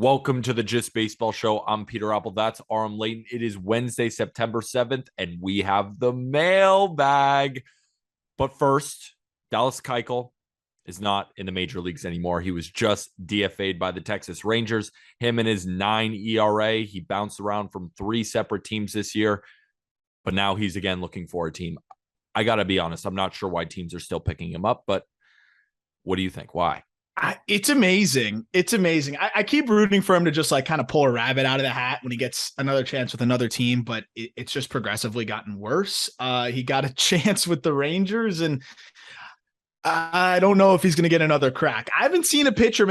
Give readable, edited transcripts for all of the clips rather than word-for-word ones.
Welcome to the Just Baseball Show. I'm Peter Apple. That's Aram Layton. It is Wednesday, September 7th, and we have the mailbag. But first, Dallas Keuchel is not in the major leagues anymore. He was just DFA'd by the Texas Rangers. Him and his 9 ERA. He bounced around from 3 separate teams this year, but now he's again looking for a team. I got to be honest, I'm not sure why teams are still picking him up, but what do you think? Why? It's amazing. It's amazing. I keep rooting for him to just like kind of pull a rabbit out of the hat when he gets another chance with another team, but it's just progressively gotten worse. He got a chance with the Rangers, and I don't know if he's going to get another crack. I haven't seen a pitcher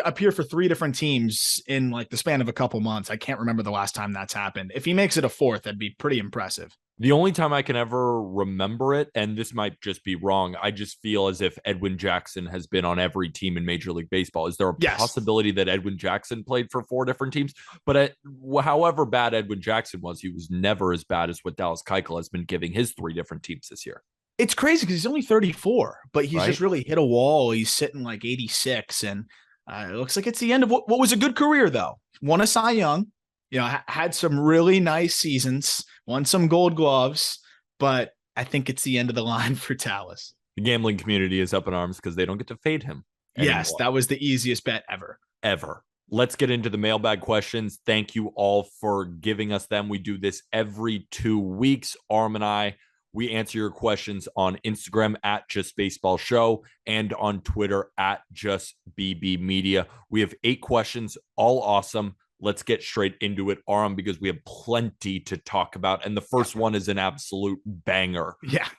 appear for 3 different teams in like the span of a couple months. I can't remember the last time that's happened. If he makes it a 4th, that'd be pretty impressive. The only time I can ever remember it, and this might just be wrong, I just feel as if Edwin Jackson has been on every team in Major League Baseball. Is there a possibility that Edwin Jackson played for 4 different teams? But however bad Edwin Jackson was, he was never as bad as what Dallas Keuchel has been giving his 3 different teams this year. It's crazy because he's only 34, but he's just really hit a wall. He's sitting like 86, and it looks like it's the end of what was a good career, though. Won a Cy Young. Had some really nice seasons, won some Gold Gloves, but I think it's the end of the line for Dallas. The gambling community is up in arms because they don't get to fade him anymore. Yes, that was the easiest bet ever. Let's get into the mailbag questions. Thank you all for giving us them. We do this every 2 weeks. Aram and I, we answer your questions on Instagram at Just Baseball Show and on Twitter at Just BB Media. We have 8 questions, all awesome. Let's get straight into it, Aram, because we have plenty to talk about. And the first one is an absolute banger. Yeah.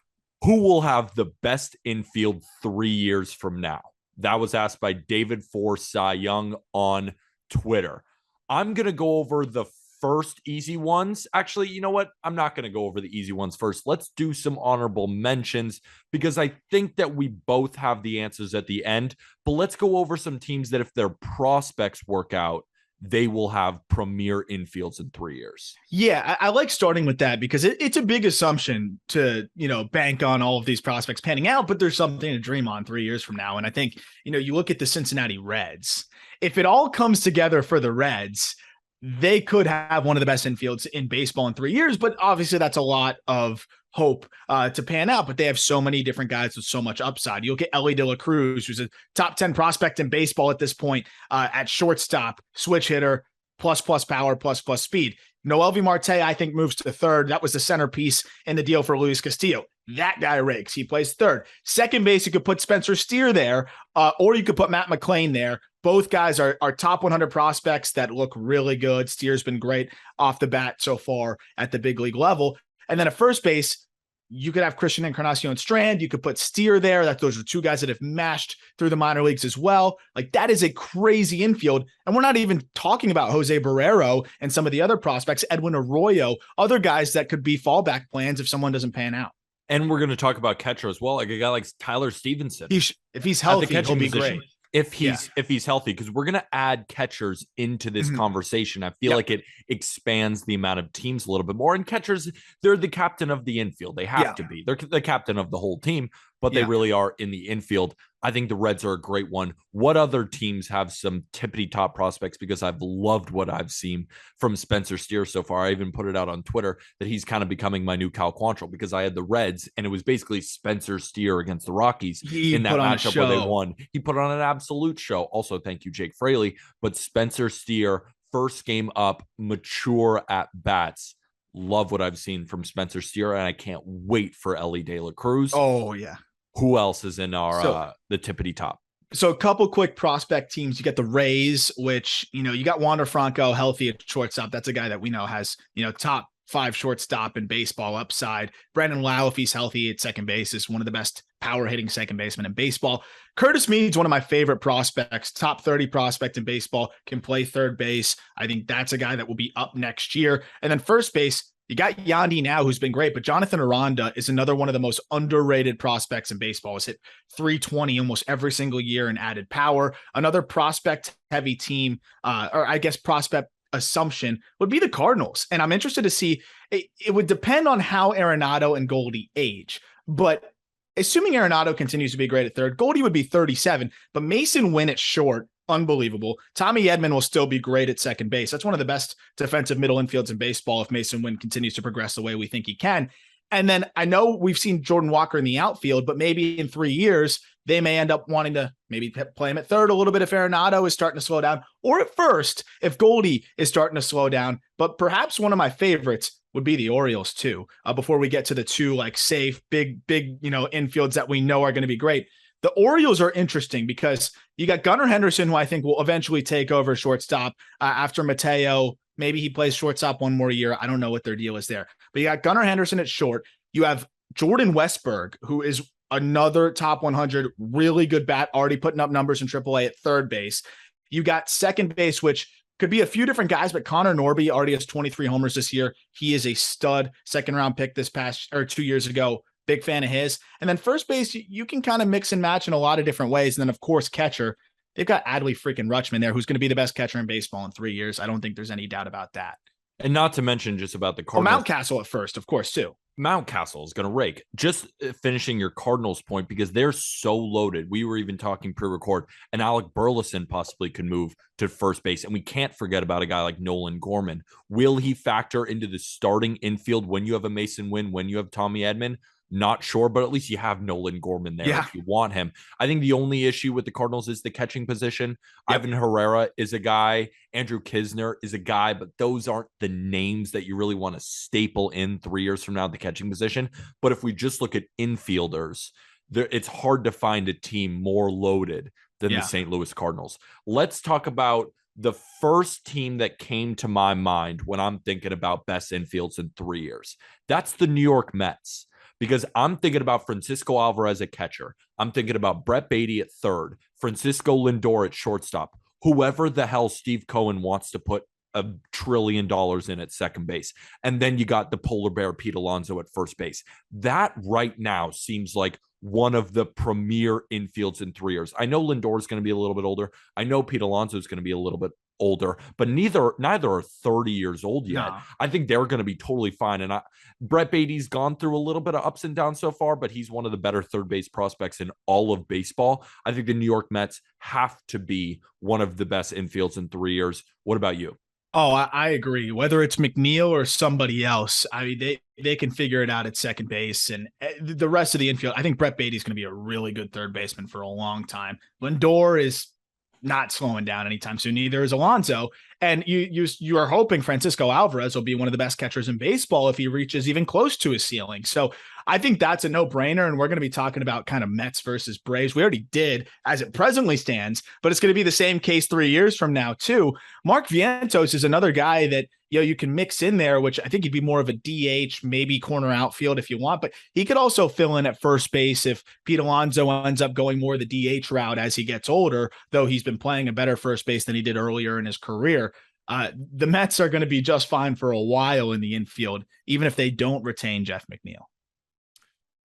Who will have the best infield 3 years from now? That was asked by David for Cy Young on Twitter. I'm going to go over the first easy ones. Actually, you know what? I'm not going to go over the easy ones first. Let's do some honorable mentions because I think that we both have the answers at the end. But let's go over some teams that if their prospects work out, they will have premier infields in 3 years. Yeah, I like starting with that because it's a big assumption to, bank on all of these prospects panning out, but there's something to dream on 3 years from now. And I think, you look at the Cincinnati Reds. If it all comes together for the Reds, they could have one of the best infields in baseball in 3 years, but obviously that's a lot of hope to pan out, but they have so many different guys with so much upside. You look at Elly De La Cruz, who's a top 10 prospect in baseball at this point, at shortstop, switch hitter, plus power, plus speed. Noelvi Marte, I think, moves to 3rd. That was the centerpiece in the deal for Luis Castillo. That guy rakes. He plays 3rd. Second base, you could put Spencer Steer there, or you could put Matt McLain there. Both guys are top 100 prospects that look really good. Steer's been great off the bat so far at the big league level. And then at first base, you could have Christian Encarnacion Strand. You could put Steer there. Those are 2 guys that have mashed through the minor leagues as well. Like, that is a crazy infield. And we're not even talking about Jose Barrero and some of the other prospects, Edwin Arroyo, other guys that could be fallback plans if someone doesn't pan out. And we're going to talk about catcher as well. Like a guy like Tyler Stevenson. If he's healthy, he'll be great. If he's healthy, because we're going to add catchers into this conversation. I feel like it expands the amount of teams a little bit more. And catchers, they're the captain of the infield. They have to be. They're the captain of the whole team, but they really are in the infield. I think the Reds are a great one. What other teams have some tippity top prospects? Because I've loved what I've seen from Spencer Steer so far. I even put it out on Twitter that he's kind of becoming my new Cal Quantrill because I had the Reds and it was basically Spencer Steer against the Rockies in that matchup where they won. He put on an absolute show. Also, thank you, Jake Fraley. But Spencer Steer, first game up, mature at bats. Love what I've seen from Spencer Steer, and I can't wait for Elly De La Cruz. Oh, yeah. Who else is in our the tippity top? So a couple quick prospect teams. You got the Rays, which, you got Wander Franco healthy at shortstop. That's a guy that we know has, top 5 shortstop in baseball upside. Brandon Lau, if he's healthy at second base, is one of the best power hitting second basemen in baseball. Curtis Mead's one of my favorite prospects, top 30 prospect in baseball, can play third base. I think that's a guy that will be up next year. And then first base, you got Yandy now, who's been great, but Jonathan Aranda is another one of the most underrated prospects in baseball. He's hit 320 almost every single year and added power. Another prospect heavy team, or I guess prospect assumption would be the Cardinals. And I'm interested to see, it would depend on how Arenado and Goldie age, but assuming Arenado continues to be great at third, Goldie would be 37, but Mason Winn at short unbelievable. Tommy Edman will still be great at second base. That's one of the best defensive middle infields in baseball if Mason Wynn continues to progress the way we think he can. And then I know we've seen Jordan Walker in the outfield, but maybe in 3 years, they may end up wanting to maybe play him at third a little bit if Arenado is starting to slow down, or at first if Goldie is starting to slow down. But perhaps one of my favorites would be the Orioles too, before we get to the two like safe, big, infields that we know are going to be great. The Orioles are interesting because you got Gunnar Henderson, who I think will eventually take over shortstop after Mateo. Maybe he plays shortstop one more year. I don't know what their deal is there. But you got Gunnar Henderson at short. You have Jordan Westberg, who is another top 100, really good bat, already putting up numbers in AAA at third base. You got second base, which could be a few different guys, but Connor Norby already has 23 homers this year. He is a stud second-round pick 2 years ago. Big fan of his. And then first base, you can kind of mix and match in a lot of different ways. And then, of course, catcher. They've got Adley freaking Rutschman there, who's going to be the best catcher in baseball in 3 years. I don't think there's any doubt about that. And not to mention just about the Cardinals. Mountcastle at first, of course, too. Mountcastle is going to rake. Just finishing your Cardinals point, because they're so loaded. We were even talking pre-record, and Alec Burleson possibly could move to first base. And we can't forget about a guy like Nolan Gorman. Will he factor into the starting infield when you have a Mason Wynn, when you have Tommy Edman? Not sure, but at least you have Nolan Gorman there if you want him. I think the only issue with the Cardinals is the catching position. Yep. Ivan Herrera is a guy. Andrew Kisner is a guy, but those aren't the names that you really want to staple in 3 years from now at the catching position. But if we just look at infielders, it's hard to find a team more loaded than the St. Louis Cardinals. Let's talk about the first team that came to my mind when I'm thinking about best infields in 3 years. That's the New York Mets. Because I'm thinking about Francisco Alvarez at catcher. I'm thinking about Brett Beatty at third, Francisco Lindor at shortstop, whoever the hell Steve Cohen wants to put $1 trillion in at second base. And then you got the polar bear Pete Alonso at first base. That right now seems like one of the premier infields in 3 years. I know Lindor is going to be a little bit older. I know Pete Alonso is going to be a little bit older, but neither are 30 years old yet. No. I think they're going to be totally fine. And Brett Beatty's gone through a little bit of ups and downs so far, but he's one of the better third base prospects in all of baseball. I think the New York Mets have to be one of the best infields in 3 years. What about you? Oh, I agree. Whether it's McNeil or somebody else, I mean, they can figure it out at second base. And the rest of the infield, I think Brett Beatty's going to be a really good third baseman for a long time. Lindor is not slowing down anytime soon. Neither is Alonso. And you are hoping Francisco Alvarez will be one of the best catchers in baseball if he reaches even close to his ceiling. So I think that's a no-brainer. And we're going to be talking about kind of Mets versus Braves. We already did as it presently stands, but it's going to be the same case 3 years from now too. Mark Vientos is another guy that, you can mix in there, which I think he'd be more of a DH, maybe corner outfield if you want, but he could also fill in at first base if Pete Alonso ends up going more the DH route as he gets older, though he's been playing a better first base than he did earlier in his career. The Mets are going to be just fine for a while in the infield, even if they don't retain Jeff McNeil.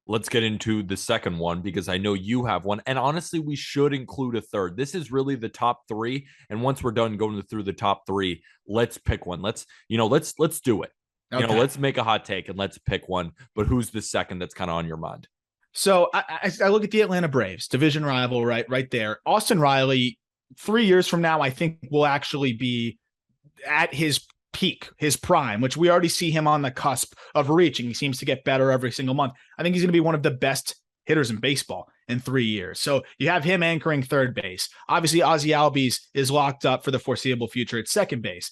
Let's get into the second one, because I know you have one. And honestly, we should include a third. This is really the top three. And once we're done going through the top three, let's pick one. Let's do it. Okay. Let's make a hot take and let's pick one. But who's the second that's kind of on your mind? So I look at the Atlanta Braves, division rival, right there. Austin Riley, 3 years from now, I think will actually be at his peak, his prime, which we already see him on the cusp of reaching. He seems to get better every single month. I think he's going to be one of the best hitters in baseball in 3 years. So you have him anchoring third base. Obviously, Ozzie Albies is locked up for the foreseeable future at second base.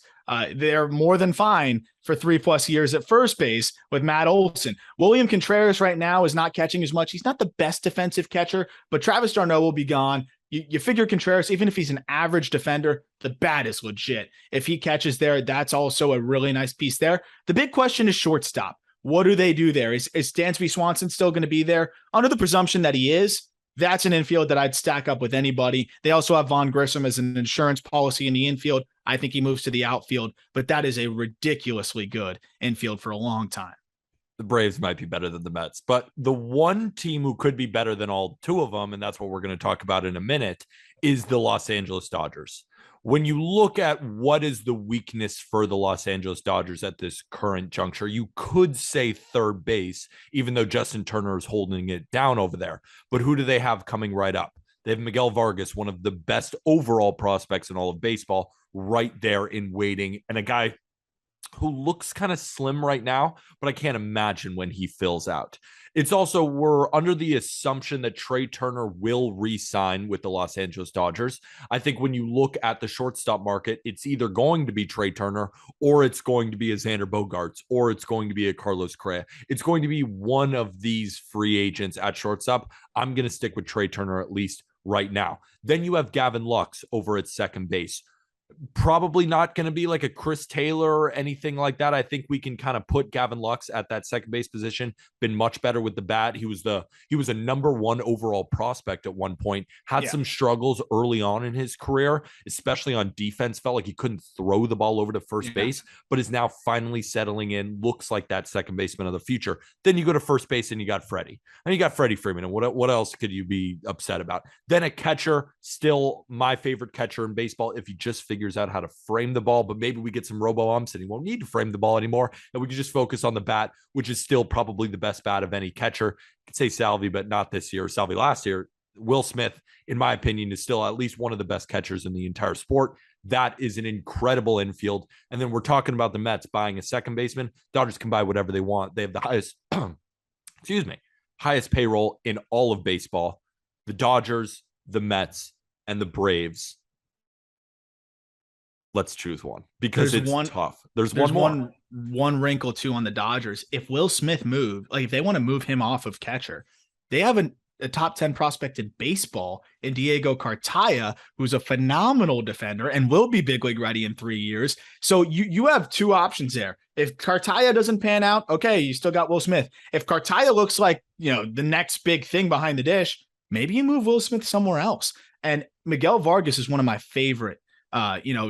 They're more than fine for 3+ years at first base with Matt Olson. William Contreras right now is not catching as much. He's not the best defensive catcher, but Travis d'Arnaud will be gone. You figure Contreras, even if he's an average defender, the bat is legit. If he catches there, that's also a really nice piece there. The big question is shortstop. What do they do there? Is Dansby Swanson still going to be there? Under the presumption that he is, that's an infield that I'd stack up with anybody. They also have Vaughn Grissom as an insurance policy in the infield. I think he moves to the outfield, but that is a ridiculously good infield for a long time. The Braves might be better than the Mets, but the one team who could be better than all two of them, and that's what we're going to talk about in a minute, is the Los Angeles Dodgers. When you look at what is the weakness for the Los Angeles Dodgers at this current juncture, you could say third base, even though Justin Turner is holding it down over there. But who do they have coming right up? They have Miguel Vargas, one of the best overall prospects in all of baseball, right there in waiting, and a guy who looks kind of slim right now, but I can't imagine when he fills out. It's also, we're under the assumption that Trea Turner will re-sign with the Los Angeles Dodgers. I think when you look at the shortstop market, it's either going to be Trea Turner, or it's going to be a Xander Bogaerts, or it's going to be a Carlos Correa. It's going to be one of these free agents at shortstop. I'm going to stick with Trea Turner at least right now. Then you have Gavin Lux over at second base. Probably not going to be like a Chris Taylor or anything like that. I think we can kind of put Gavin Lux at that second base position. Been much better with the bat. He was a number one overall prospect at one point. Had some struggles early on in his career, especially on defense. Felt like he couldn't throw the ball over to first base, but is now finally settling in. Looks like that second baseman of the future. Then you go to first base and you got Freddie. And you got Freddie Freeman. And what else could you be upset about? Then a catcher, still my favorite catcher in baseball, if he just figures out how to frame the ball, but maybe we get some robo-umps and he won't need to frame the ball anymore, and we can just focus on the bat, which is still probably the best bat of any catcher. You could say Salvi, but not this year. Salvi last year. Will Smith, in my opinion, is still at least one of the best catchers in the entire sport. That is an incredible infield. And then we're talking about the Mets buying a second baseman. Dodgers can buy whatever they want. They have the highest, highest payroll in all of baseball. The Dodgers, the Mets, and the Braves. Let's choose one, because it's tough. There's one wrinkle too on the Dodgers. If Will Smith moved, like if they want to move him off of catcher, they have a top 10 prospect in baseball in Diego Cartaya, who's a phenomenal defender and will be big league ready in 3 years. So you have two options there. If Cartaya doesn't pan out, okay, you still got Will Smith. If Cartaya looks like, the next big thing behind the dish, maybe you move Will Smith somewhere else. And Miguel Vargas is one of my favorite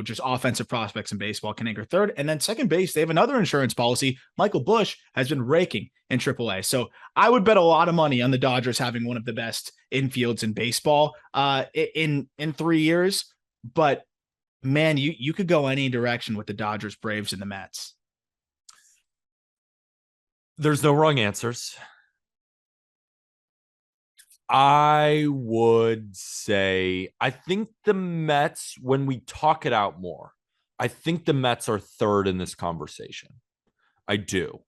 just offensive prospects in baseball, can anchor third. And then second base, they have another insurance policy. Michael Busch has been raking in AAA. So I would bet a lot of money on the Dodgers having one of the best infields in baseball in 3 years. But man, you could go any direction with the Dodgers, Braves, and the Mets. There's no wrong answers. I would say, I think the Mets, when we talk it out more, I think the Mets are third in this conversation. I do.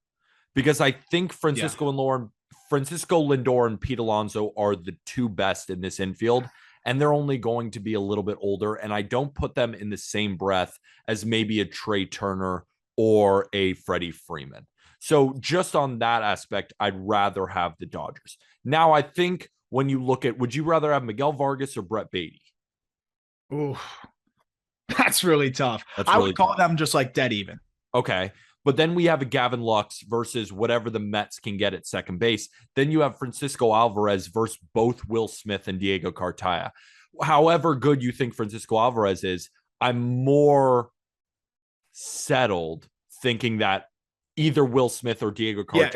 Because I think Francisco Lindor and Pete Alonso are the two best in this infield, and they're only going to be a little bit older. And I don't put them in the same breath as maybe a Trea Turner or a Freddie Freeman. So just on that aspect, I'd rather have the Dodgers. Now, I think when you look at, would you rather have Miguel Vargas or Brett Beatty? Ooh, that's really tough. I would call them just like dead even. Okay. But then we have a Gavin Lux versus whatever the Mets can get at second base. Then you have Francisco Alvarez versus both Will Smith and Diego Cartaya. However good you think Francisco Alvarez is, I'm more settled thinking that either Will Smith or Diego Cartaya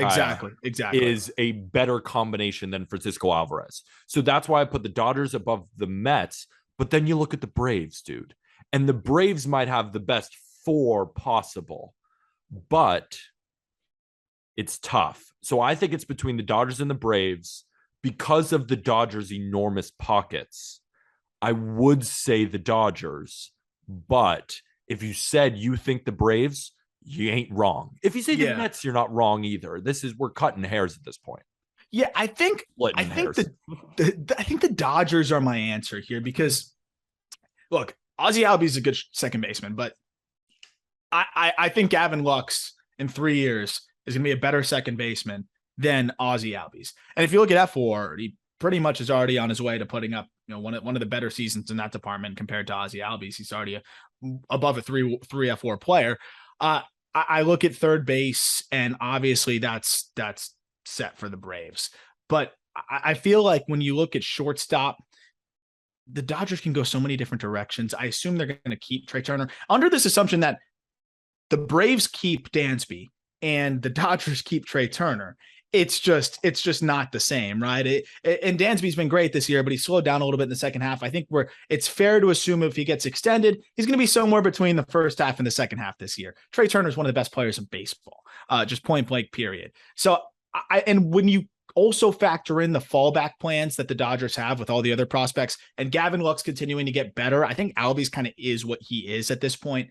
exactly. is a better combination than Francisco Alvarez. So that's why I put the Dodgers above the Mets. But then you look at the Braves, dude. And the Braves might have the best four possible, but it's tough. So I think it's between the Dodgers and the Braves because of the Dodgers' enormous pockets. I would say the Dodgers, but if you said you think the Braves, you ain't wrong. If you say the Mets, you're not wrong either. We're cutting hairs at this point. Yeah, I think the Dodgers are my answer here because, look, Ozzie Albies is a good second baseman, but I think Gavin Lux in 3 years is going to be a better second baseman than Ozzie Albies. And if you look at F4, he pretty much is already on his way to putting up one of the better seasons in that department compared to Ozzie Albies. He's already above a 3 F4 player. I look at third base, and obviously that's set for the Braves. But I feel like when you look at shortstop, the Dodgers can go so many different directions. I assume they're going to keep Trea Turner under this assumption that the Braves keep Dansby and the Dodgers keep Trea Turner. It's just not the same, right? And Dansby's been great this year, but he slowed down a little bit in the second half. I think it's fair to assume if he gets extended, he's going to be somewhere between the first half and the second half this year. Trea Turner is one of the best players in baseball, just point blank period. So when you also factor in the fallback plans that the Dodgers have with all the other prospects, and Gavin Lux continuing to get better, I think Albies kind of is what he is at this point.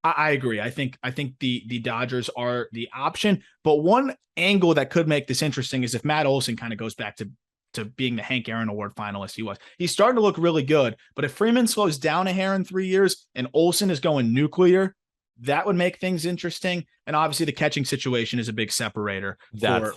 I agree. I think the Dodgers are the option, but one angle that could make this interesting is if Matt Olson kind of goes back to being the Hank Aaron Award finalist he was. He's starting to look really good, but if Freeman slows down a hair in 3 years and Olson is going nuclear, that would make things interesting. And obviously the catching situation is a big separator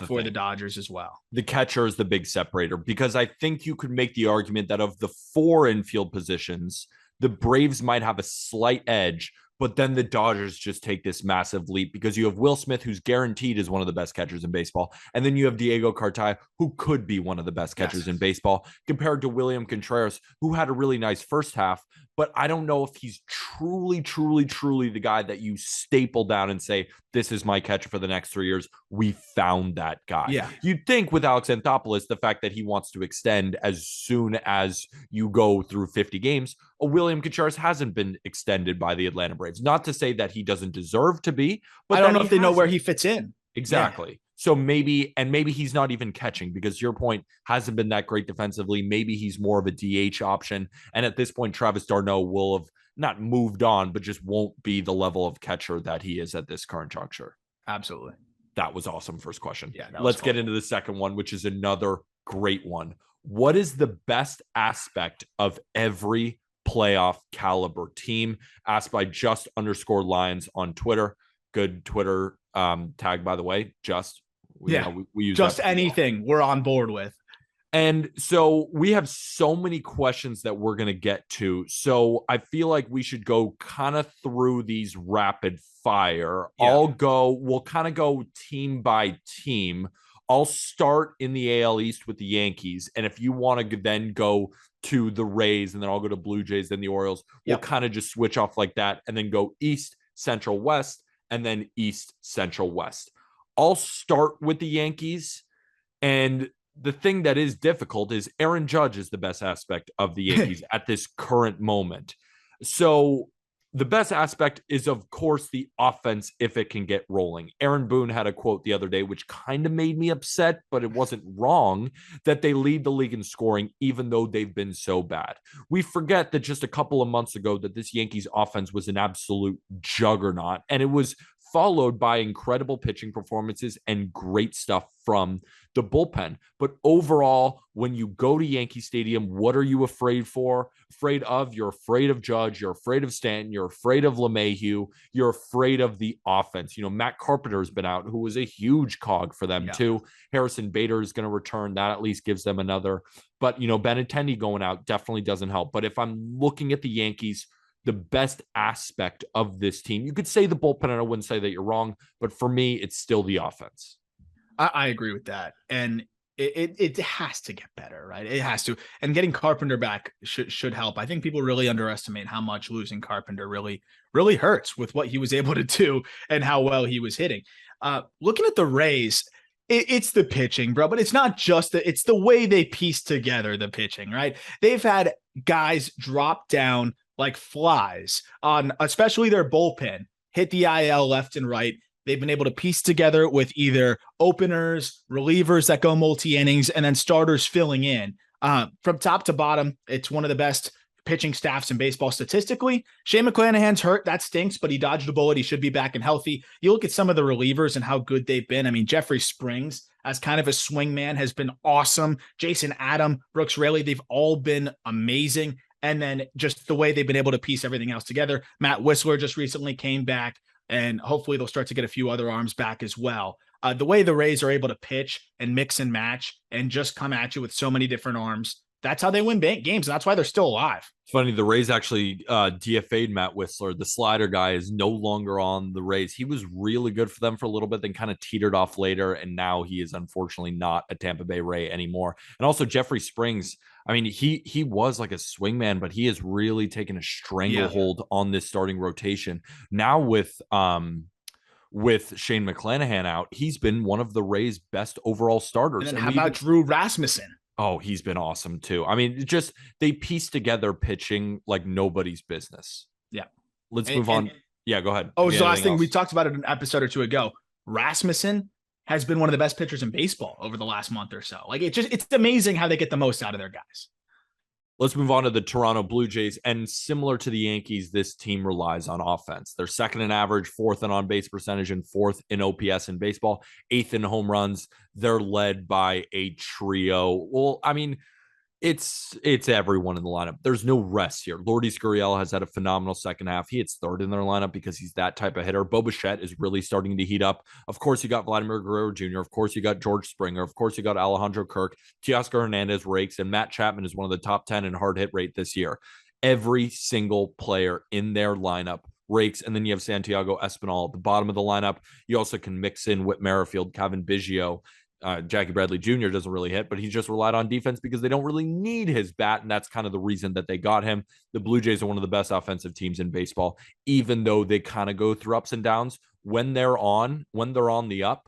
for the Dodgers as well. The catcher is the big separator, because I think you could make the argument that of the 4 infield positions, the Braves might have a slight edge, but then the Dodgers just take this massive leap because you have Will Smith, who's guaranteed is one of the best catchers in baseball. And then you have Diego Cartaya, who could be one of the best catchers in baseball, compared to William Contreras, who had a really nice first half. But I don't know if he's truly the guy that you staple down and say, this is my catcher for the next 3 years. We found that guy. Yeah. You'd think with Alex Anthopoulos, the fact that he wants to extend as soon as you go through 50 games, William Contreras hasn't been extended by the Atlanta Braves. Not to say that he doesn't deserve to be, but I don't know if they know where he fits in. Exactly. Yeah. So maybe he's not even catching, because your point hasn't been that great defensively. Maybe he's more of a DH option. And at this point, Travis d'Arnaud will have not moved on, but just won't be the level of catcher that he is at this current juncture. Absolutely. That was awesome. First question. Yeah. Let's get into the second one, which is another great one. What is the best aspect of every playoff caliber team? Asked by just_Lions on Twitter. Good Twitter tag, by the way. We use just anything we're on board with. And so we have so many questions that we're going to get to. So I feel like we should go kind of through these rapid fire. Yeah. We'll kind of go team by team. I'll start in the AL East with the Yankees. And if you want to then go to the Rays, and then I'll go to Blue Jays, then the Orioles, we'll kind of just switch off like that, and then go East, Central, West, and then East, Central, West. I'll start with the Yankees. And the thing that is difficult is Aaron Judge is the best aspect of the Yankees at this current moment. So the best aspect is, of course, the offense if it can get rolling. Aaron Boone had a quote the other day, which kind of made me upset, but it wasn't wrong, that they lead the league in scoring, even though they've been so bad. We forget that just a couple of months ago that this Yankees offense was an absolute juggernaut, and it was followed by incredible pitching performances and great stuff from the bullpen. But overall, when you go to Yankee Stadium, what are you afraid of? You're afraid of Judge. You're afraid of Stanton. You're afraid of LeMahieu. You're afraid of the offense. Matt Carpenter has been out, who was a huge cog for them too. Harrison Bader is going to return. That at least gives them another. But, Benintendi going out definitely doesn't help. But if I'm looking at the Yankees, the best aspect of this team, you could say the bullpen, and I wouldn't say that you're wrong, but for me, it's still the offense. I agree with that. And it has to get better, right? It has to. And getting Carpenter back should help. I think people really underestimate how much losing Carpenter really hurts with what he was able to do and how well he was hitting. Looking at the Rays, it's the pitching, bro, but it's not just it's the way they piece together the pitching, right? They've had guys drop down like flies on especially their bullpen, hit the IL left and right. They've been able to piece together with either openers, relievers that go multi-innings, and then starters filling in. From top to bottom, it's one of the best pitching staffs in baseball statistically. Shane McClanahan's hurt. That stinks, but he dodged a bullet. He should be back and healthy. You look at some of the relievers and how good they've been. I mean, Jeffrey Springs as kind of a swing man has been awesome. Jason Adam, Brooks Raley, they've all been amazing. And then just the way they've been able to piece everything else together. Matt Whistler just recently came back, and hopefully they'll start to get a few other arms back as well. The way the Rays are able to pitch and mix and match and just come at you with so many different arms, that's how they win games, and that's why they're still alive. It's funny, the Rays actually DFA'd Matt Whistler. The slider guy is no longer on the Rays. He was really good for them for a little bit, then kind of teetered off later, and now he is unfortunately not a Tampa Bay Ray anymore. And also Jeffrey Springs, I mean, he was like a swingman, but he has really taken a stranglehold on this starting rotation. Now with Shane McClanahan out, he's been one of the Rays' best overall starters. And then how about Drew Rasmussen? Oh, he's been awesome too. I mean, just they piece together pitching like nobody's business. Yeah. Let's move on. Yeah, go ahead. Oh, the last thing we talked about it an episode or two ago. Rasmussen has been one of the best pitchers in baseball over the last month or so. Like it's amazing how they get the most out of their guys. Let's move on to the Toronto Blue Jays. And similar to the Yankees, this team relies on offense. They're second in average, fourth in on-base percentage, and fourth in OPS in baseball, eighth in home runs. They're led by a trio. Well, I mean, it's everyone in the lineup. There's no rest here. Lourdes Gurriel has had a phenomenal second half. He hits third in their lineup because he's that type of hitter. Bo Bichette is really starting to heat up. Of course, you got Vladimir Guerrero Jr. Of course, you got George Springer. Of course, you got Alejandro Kirk. Teoscar Hernandez rakes, and Matt Chapman is one of the top 10 in hard hit rate this year. Every single player in their lineup rakes, and then you have Santiago Espinal at the bottom of the lineup. You also can mix in Whit Merrifield, Kevin Biggio. Jackie Bradley Jr. doesn't really hit, but he just relied on defense because they don't really need his bat, and that's kind of the reason that they got him. The Blue Jays are one of the best offensive teams in baseball, even though they kind of go through ups and downs. When they're on the up,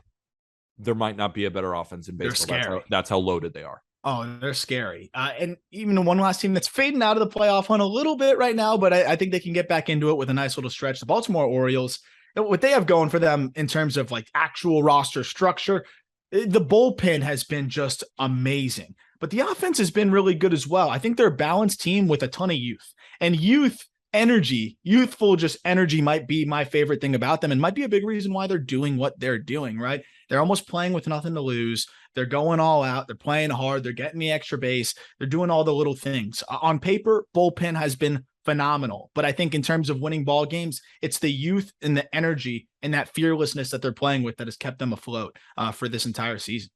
there might not be a better offense in baseball. That's how loaded they are. Oh, they're scary. And even the one last team that's fading out of the playoff hunt a little bit right now, but I think they can get back into it with a nice little stretch. The Baltimore Orioles, what they have going for them in terms of like actual roster structure, the bullpen has been just amazing, but the offense has been really good as well. I think they're a balanced team with a ton of youth, and youthful just energy might be my favorite thing about them, and might be a big reason why they're doing what they're doing, right? They're almost playing with nothing to lose. They're going all out. They're playing hard. They're getting the extra base. They're doing all the little things. On paper, bullpen has been phenomenal, but I think in terms of winning ball games, it's the youth and the energy and that fearlessness that they're playing with that has kept them afloat for this entire season.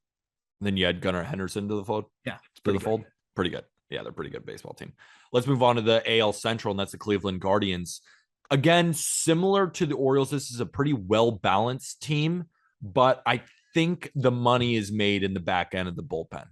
And then you had Gunnar Henderson to the fold. Yeah, fold. Pretty good. Yeah, they're a pretty good baseball team. Let's move on to the AL Central, and that's the Cleveland Guardians. Again, similar to the Orioles, this is a pretty well-balanced team, but I think the money is made in the back end of the bullpen.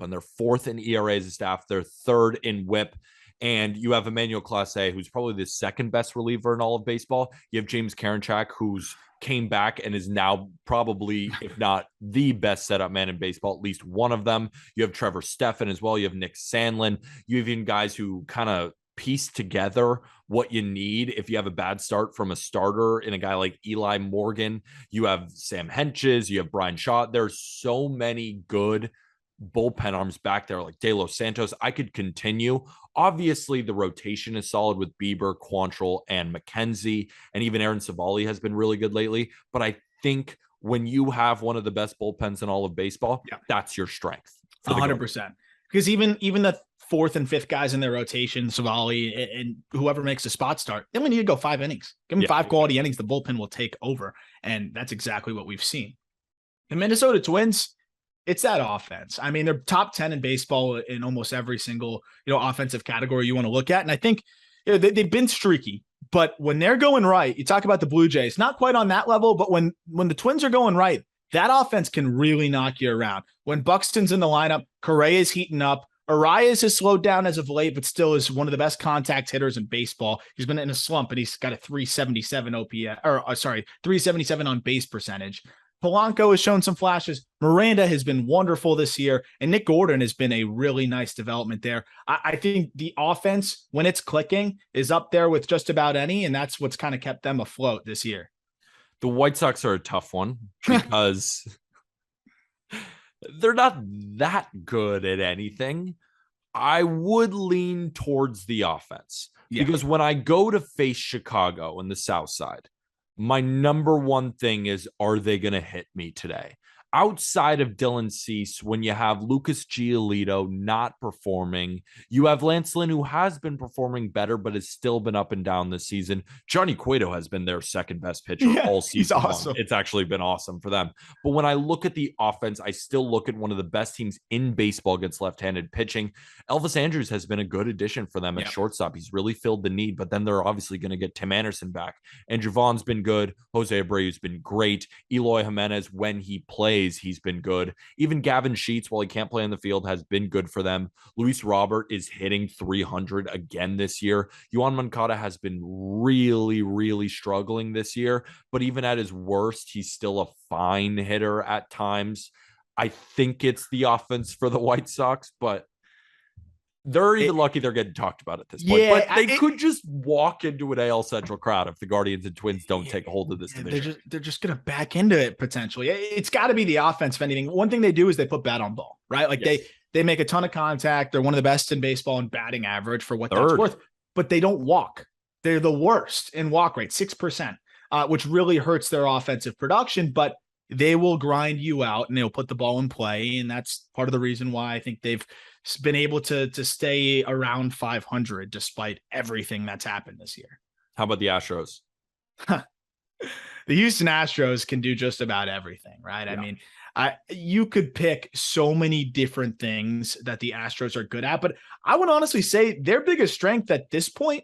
They're fourth in ERA as a staff. They're third in WHIP. And you have Emmanuel Clase, who's probably the second best reliever in all of baseball. You have James Karinchak, who's came back and is now probably, if not the best setup man in baseball, at least one of them. You have Trevor Stephan as well. You have Nick Sandlin. You have even guys who kind of piece together what you need if you have a bad start from a starter in a guy like Eli Morgan. You have Sam Henches. You have Brian Shaw. There's so many good bullpen arms back there, like De Los Santos. I could continue. Obviously, the rotation is solid with Bieber, Quantrill, and McKenzie, and even Aaron Savali has been really good lately. But I think when you have one of the best bullpens in all of baseball, that's your strength. 100%. Because even the fourth and fifth guys in their rotation, Savali and whoever makes a spot start, then we need to go 5 innings. Give them 5 quality innings. The bullpen will take over, and that's exactly what we've seen. The Minnesota Twins, it's that offense. I mean, they're top 10 in baseball in almost every single, offensive category you want to look at. And I think they've been streaky, but when they're going right, you talk about the Blue Jays, not quite on that level, but when the Twins are going right, that offense can really knock you around. When Buxton's in the lineup, Correa is heating up. Arias has slowed down as of late, but still is one of the best contact hitters in baseball. He's been in a slump, and he's got a 377 OPS, 377 on base percentage. Polanco has shown some flashes. Miranda has been wonderful this year, and Nick Gordon has been a really nice development there. I think the offense, when it's clicking, is up there with just about any, and that's what's kind of kept them afloat this year. The White Sox are a tough one because they're not that good at anything. I would lean towards the offense because when I go to face Chicago in the South Side, my number one thing is, are they going to hit me today? Outside of Dylan Cease, when you have Lucas Giolito not performing, you have Lance Lynn, who has been performing better, but has still been up and down this season. Johnny Cueto has been their second best pitcher all season. He's awesome. It's actually been awesome for them. But when I look at the offense, I still look at one of the best teams in baseball against left-handed pitching. Elvis Andrus has been a good addition for them at shortstop. He's really filled the need, but then they're obviously going to get Tim Anderson back. Andrew Vaughn's been good. Jose Abreu's been great. Eloy Jimenez, when he plays, he's been good. Even Gavin Sheets, while he can't play in the field, has been good for them. Luis Robert is hitting 300 again this year. Yohan Moncada has been really, really struggling this year, but even at his worst, he's still a fine hitter at times. I think it's the offense for the White Sox, but They're even lucky they're getting talked about at this point. Yeah, but they could just walk into an AL Central crowd if the Guardians and Twins don't take a hold of this division. They're just going to back into it potentially. It's got to be the offense, if anything. One thing they do is they put bat on ball, right? Like they make a ton of contact. They're one of the best in baseball in batting average for what that's worth, but they don't walk. They're the worst in walk rate, 6%, which really hurts their offensive production, but they will grind you out and they'll put the ball in play. And that's part of the reason why I think they've been able to stay around 500 despite everything that's happened this year. How about the Astros? The Houston Astros can do just about everything, right? Yeah. I mean, you could pick so many different things that the Astros are good at, but I would honestly say their biggest strength at this point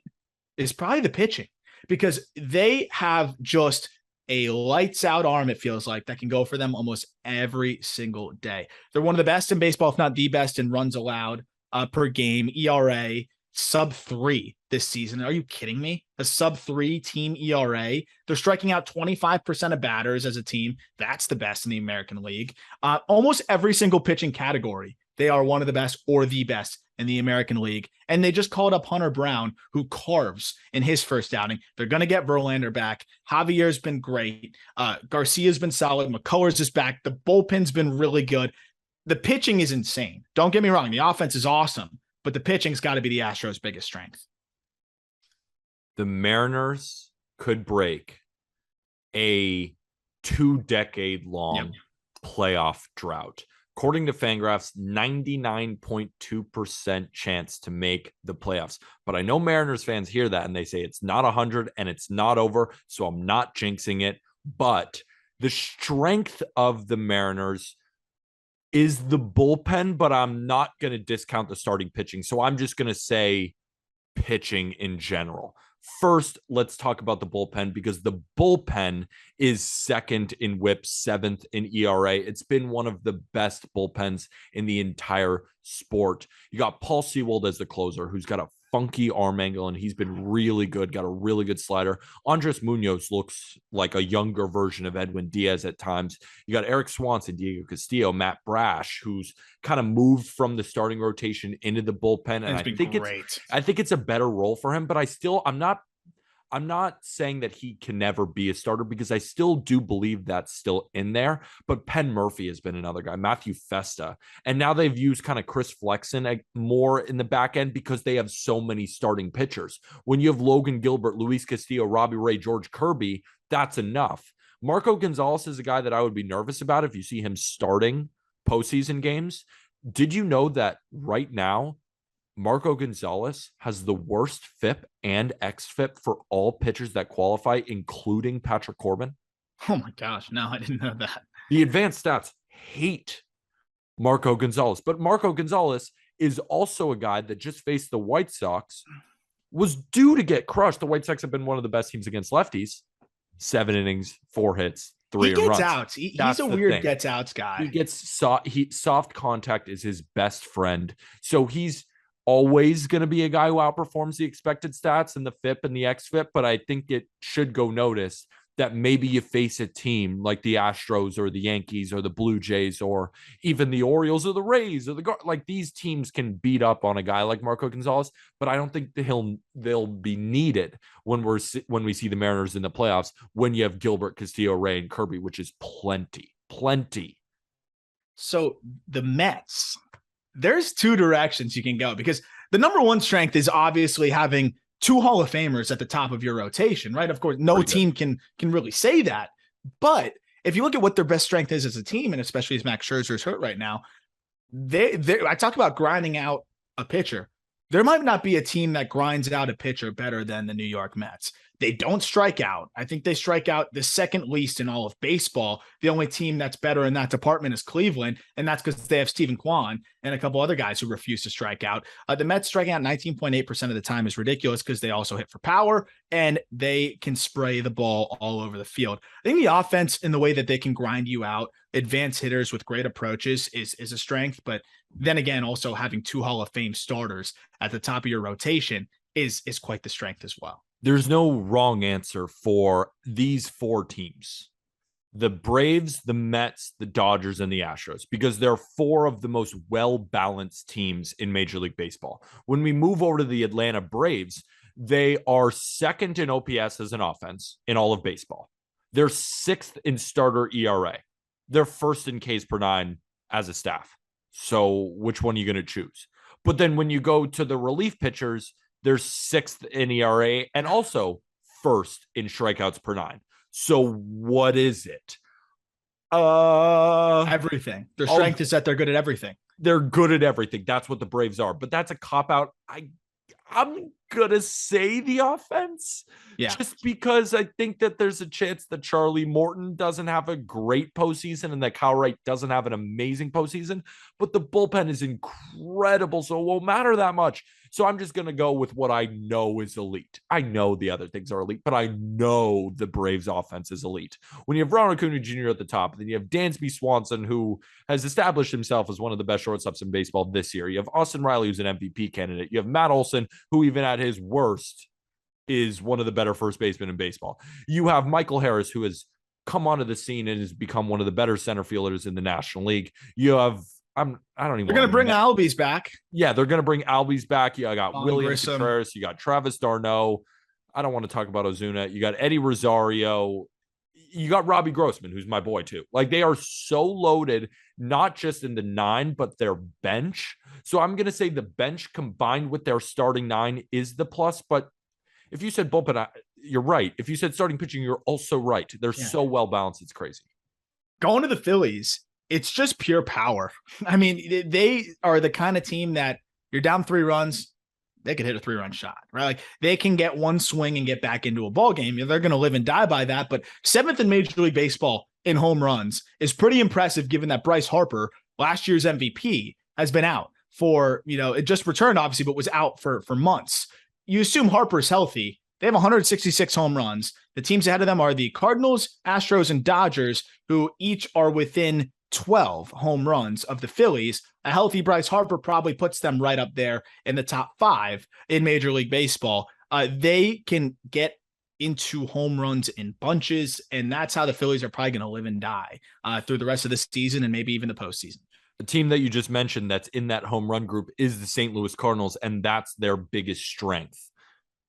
is probably the pitching, because they have just a lights out arm, it feels like, that can go for them almost every single day. They're one of the best in baseball, if not the best, in runs allowed per game, ERA, sub-3 this season. Are you kidding me? A sub-3 team ERA. They're striking out 25% of batters as a team. That's the best in the American League. Almost every single pitching category, they are one of the best or the best in the American League. And they just called up Hunter Brown, who carves in his first outing. They're going to get Verlander back. Javier's been great. Garcia's been solid. McCullers is back. The bullpen's been really good. The pitching is insane. Don't get me wrong. The offense is awesome, but the pitching's got to be the Astros' biggest strength. The Mariners could break a 2-decade-long playoff drought. According to Fangraphs, 99.2% chance to make the playoffs. But I know Mariners fans hear that and they say it's not 100 and it's not over, so I'm not jinxing it. But the strength of the Mariners is the bullpen, but I'm not going to discount the starting pitching. So I'm just going to say pitching in general. First, let's talk about the bullpen, because the bullpen is second in WHIP, 7th in ERA. It's been one of the best bullpens in the entire sport. You got Paul Sewald as the closer, who's got a funky arm angle, and he's been really good, got a really good slider. Andres Munoz looks like a younger version of Edwin Diaz at times. You got Eric Swanson, Diego Castillo, Matt Brash, who's kind of moved from the starting rotation into the bullpen. And I think it's a better role for him, but I'm not saying that he can never be a starter, because I still do believe that's still in there. But Penn Murphy has been another guy, Matthew Festa. And now they've used kind of Chris Flexen more in the back end because they have so many starting pitchers. When you have Logan Gilbert, Luis Castillo, Robbie Ray, George Kirby, that's enough. Marco Gonzalez is a guy that I would be nervous about if you see him starting postseason games. Did you know that right now, Marco Gonzalez has the worst FIP and xFIP for all pitchers that qualify, including Patrick Corbin? Oh my gosh, no, I didn't know that. The advanced stats hate Marco Gonzalez, but Marco Gonzalez is also a guy that just faced the White Sox, was due to get crushed. The White Sox have been one of the best teams against lefties. 7 innings, 4 hits, 3 runs. He gets outs. He's a weird gets outs guy. He gets soft contact is his best friend. So he's always going to be a guy who outperforms the expected stats and the FIP and the xFIP, but I think it should go notice that maybe you face a team like the Astros or the Yankees or the Blue Jays or even the Orioles or the Rays or like these teams can beat up on a guy like Marco Gonzalez, but I don't think they'll be needed when we see the Mariners in the playoffs, when you have Gilbert, Castillo, Ray, and Kirby, which is plenty. So the Mets, there's 2 directions you can go, because the number one strength is obviously having 2 Hall of Famers at the top of your rotation, right? Of course, no team can really say that. But if you look at what their best strength is as a team, and especially as Max Scherzer is hurt right now, I talk about grinding out a pitcher. There might not be a team that grinds out a pitcher better than the New York Mets. They don't strike out. I think they strike out the second least in all of baseball. The only team that's better in that department is Cleveland, and that's because they have Stephen Kwan and a couple other guys who refuse to strike out. The Mets striking out 19.8% of the time is ridiculous because they also hit for power, and they can spray the ball all over the field. I think the offense, in the way that they can grind you out, advanced hitters with great approaches is a strength. But then again, also having 2 Hall of Fame starters at the top of your rotation is quite the strength as well. There's no wrong answer for these 4 teams. The Braves, the Mets, the Dodgers, and the Astros, because they're four of the most well-balanced teams in Major League Baseball. When we move over to the Atlanta Braves, they are second in OPS as an offense in all of baseball. They're sixth in starter ERA. They're first in Ks per nine as a staff. So which one are you going to choose? But then when you go to the relief pitchers, they're sixth in ERA and also first in strikeouts per nine. So what is it? Everything. Their strength is that they're good at everything. They're good at everything. That's what the Braves are. But that's a cop-out. I'm going to say the offense. Yeah. Just because I think that there's a chance that Charlie Morton doesn't have a great postseason and that Kyle Wright doesn't have an amazing postseason. But the bullpen is incredible, so it won't matter that much. So I'm just going to go with what I know is elite. I know the other things are elite, but I know the Braves offense is elite. When you have Ronald Acuna Jr. at the top, then you have Dansby Swanson, who has established himself as one of the best shortstops in baseball this year. You have Austin Riley, who's an MVP candidate. You have Matt Olson, who even at his worst is one of the better first basemen in baseball. You have Michael Harris, who has come onto the scene and has become one of the better center fielders in the National League. You have I don't even. They're going to bring Albies back. Yeah, they're going to bring Albies back. You got William Contreras. You got Travis d'Arnaud. I don't want to talk about Ozuna. You got Eddie Rosario. You got Robbie Grossman, who's my boy too. Like, they are so loaded, not just in the nine, but their bench. So I'm going to say the bench combined with their starting nine is the plus. But if you said bullpen, you're right. If you said starting pitching, you're also right. They're so well balanced. It's crazy. Going to the Phillies, it's just pure power. I mean, they are the kind of team that you're down 3 runs, they could hit a 3-run shot, right? Like, they can get one swing and get back into a ball game. They're going to live and die by that. But 7th in Major League Baseball in home runs is pretty impressive, given that Bryce Harper, last year's MVP, has been out for, it just returned, obviously, but was out for months. You assume Harper's healthy. They have 166 home runs. The teams ahead of them are the Cardinals, Astros, and Dodgers, who each are within 12 home runs of the Phillies. A healthy Bryce Harper probably puts them right up there in the top 5 in Major League Baseball. They can get into home runs in bunches, and that's how the Phillies are probably going to live and die through the rest of the season and maybe even the postseason. The team that you just mentioned that's in that home run group is the St. Louis Cardinals, and that's their biggest strength.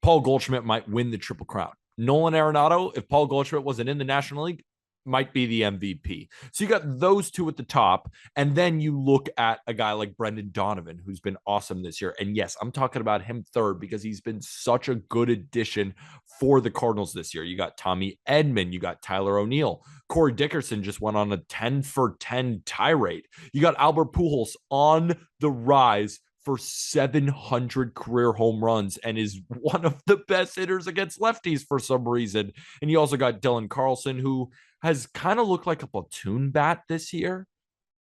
Paul Goldschmidt might win the Triple Crown. Nolan Arenado, if Paul Goldschmidt wasn't in the National League, might be the MVP. So you got those two at the top, and then you look at a guy like Brendan Donovan, who's been awesome this year. And yes, I'm talking about him third because he's been such a good addition for the Cardinals this year. You got Tommy Edman, you got Tyler O'Neill. Corey Dickerson just went on a 10-for-10 tirade. You got Albert Pujols on the rise for 700 career home runs and is one of the best hitters against lefties for some reason. And you also got Dylan Carlson, who has kind of looked like a platoon bat this year.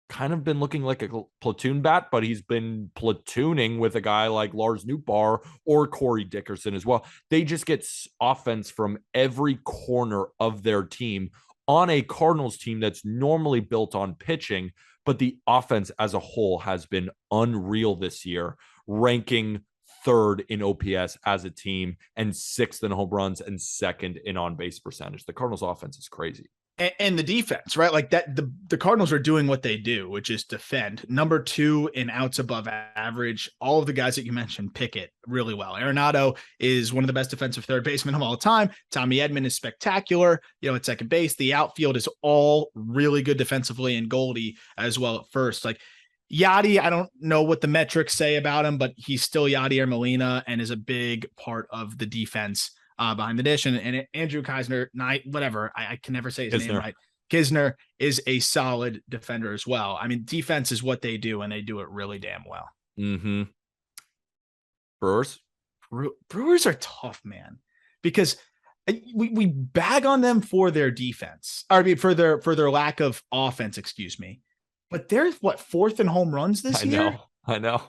Kind of been looking like a platoon bat, but he's been platooning with a guy like Lars Nootbaar or Corey Dickerson as well. They just get offense from every corner of their team on a Cardinals team that's normally built on pitching, but the offense as a whole has been unreal this year, ranking 3rd in OPS as a team and 6th in home runs and 2nd in on-base percentage. The Cardinals offense is crazy. And the defense, right? Like that, the Cardinals are doing what they do, which is defend. Number 2 in outs above average. All of the guys that you mentioned pick it really well. Arenado is one of the best defensive third basemen of all time. Tommy Edman is spectacular, at second base. The outfield is all really good defensively, and Goldie as well at first. Like Yadi, I don't know what the metrics say about him, but he's still Yadier Molina and is a big part of the defense behind the dish. And Andrew Kisner, I can never say his name right. Kisner is a solid defender as well. I mean, defense is what they do, and they do it really damn well. Mm-hmm. Brewers are tough, man, because we bag on them for their defense, for their lack of offense, excuse me. But they're 4th in home runs this year? I know.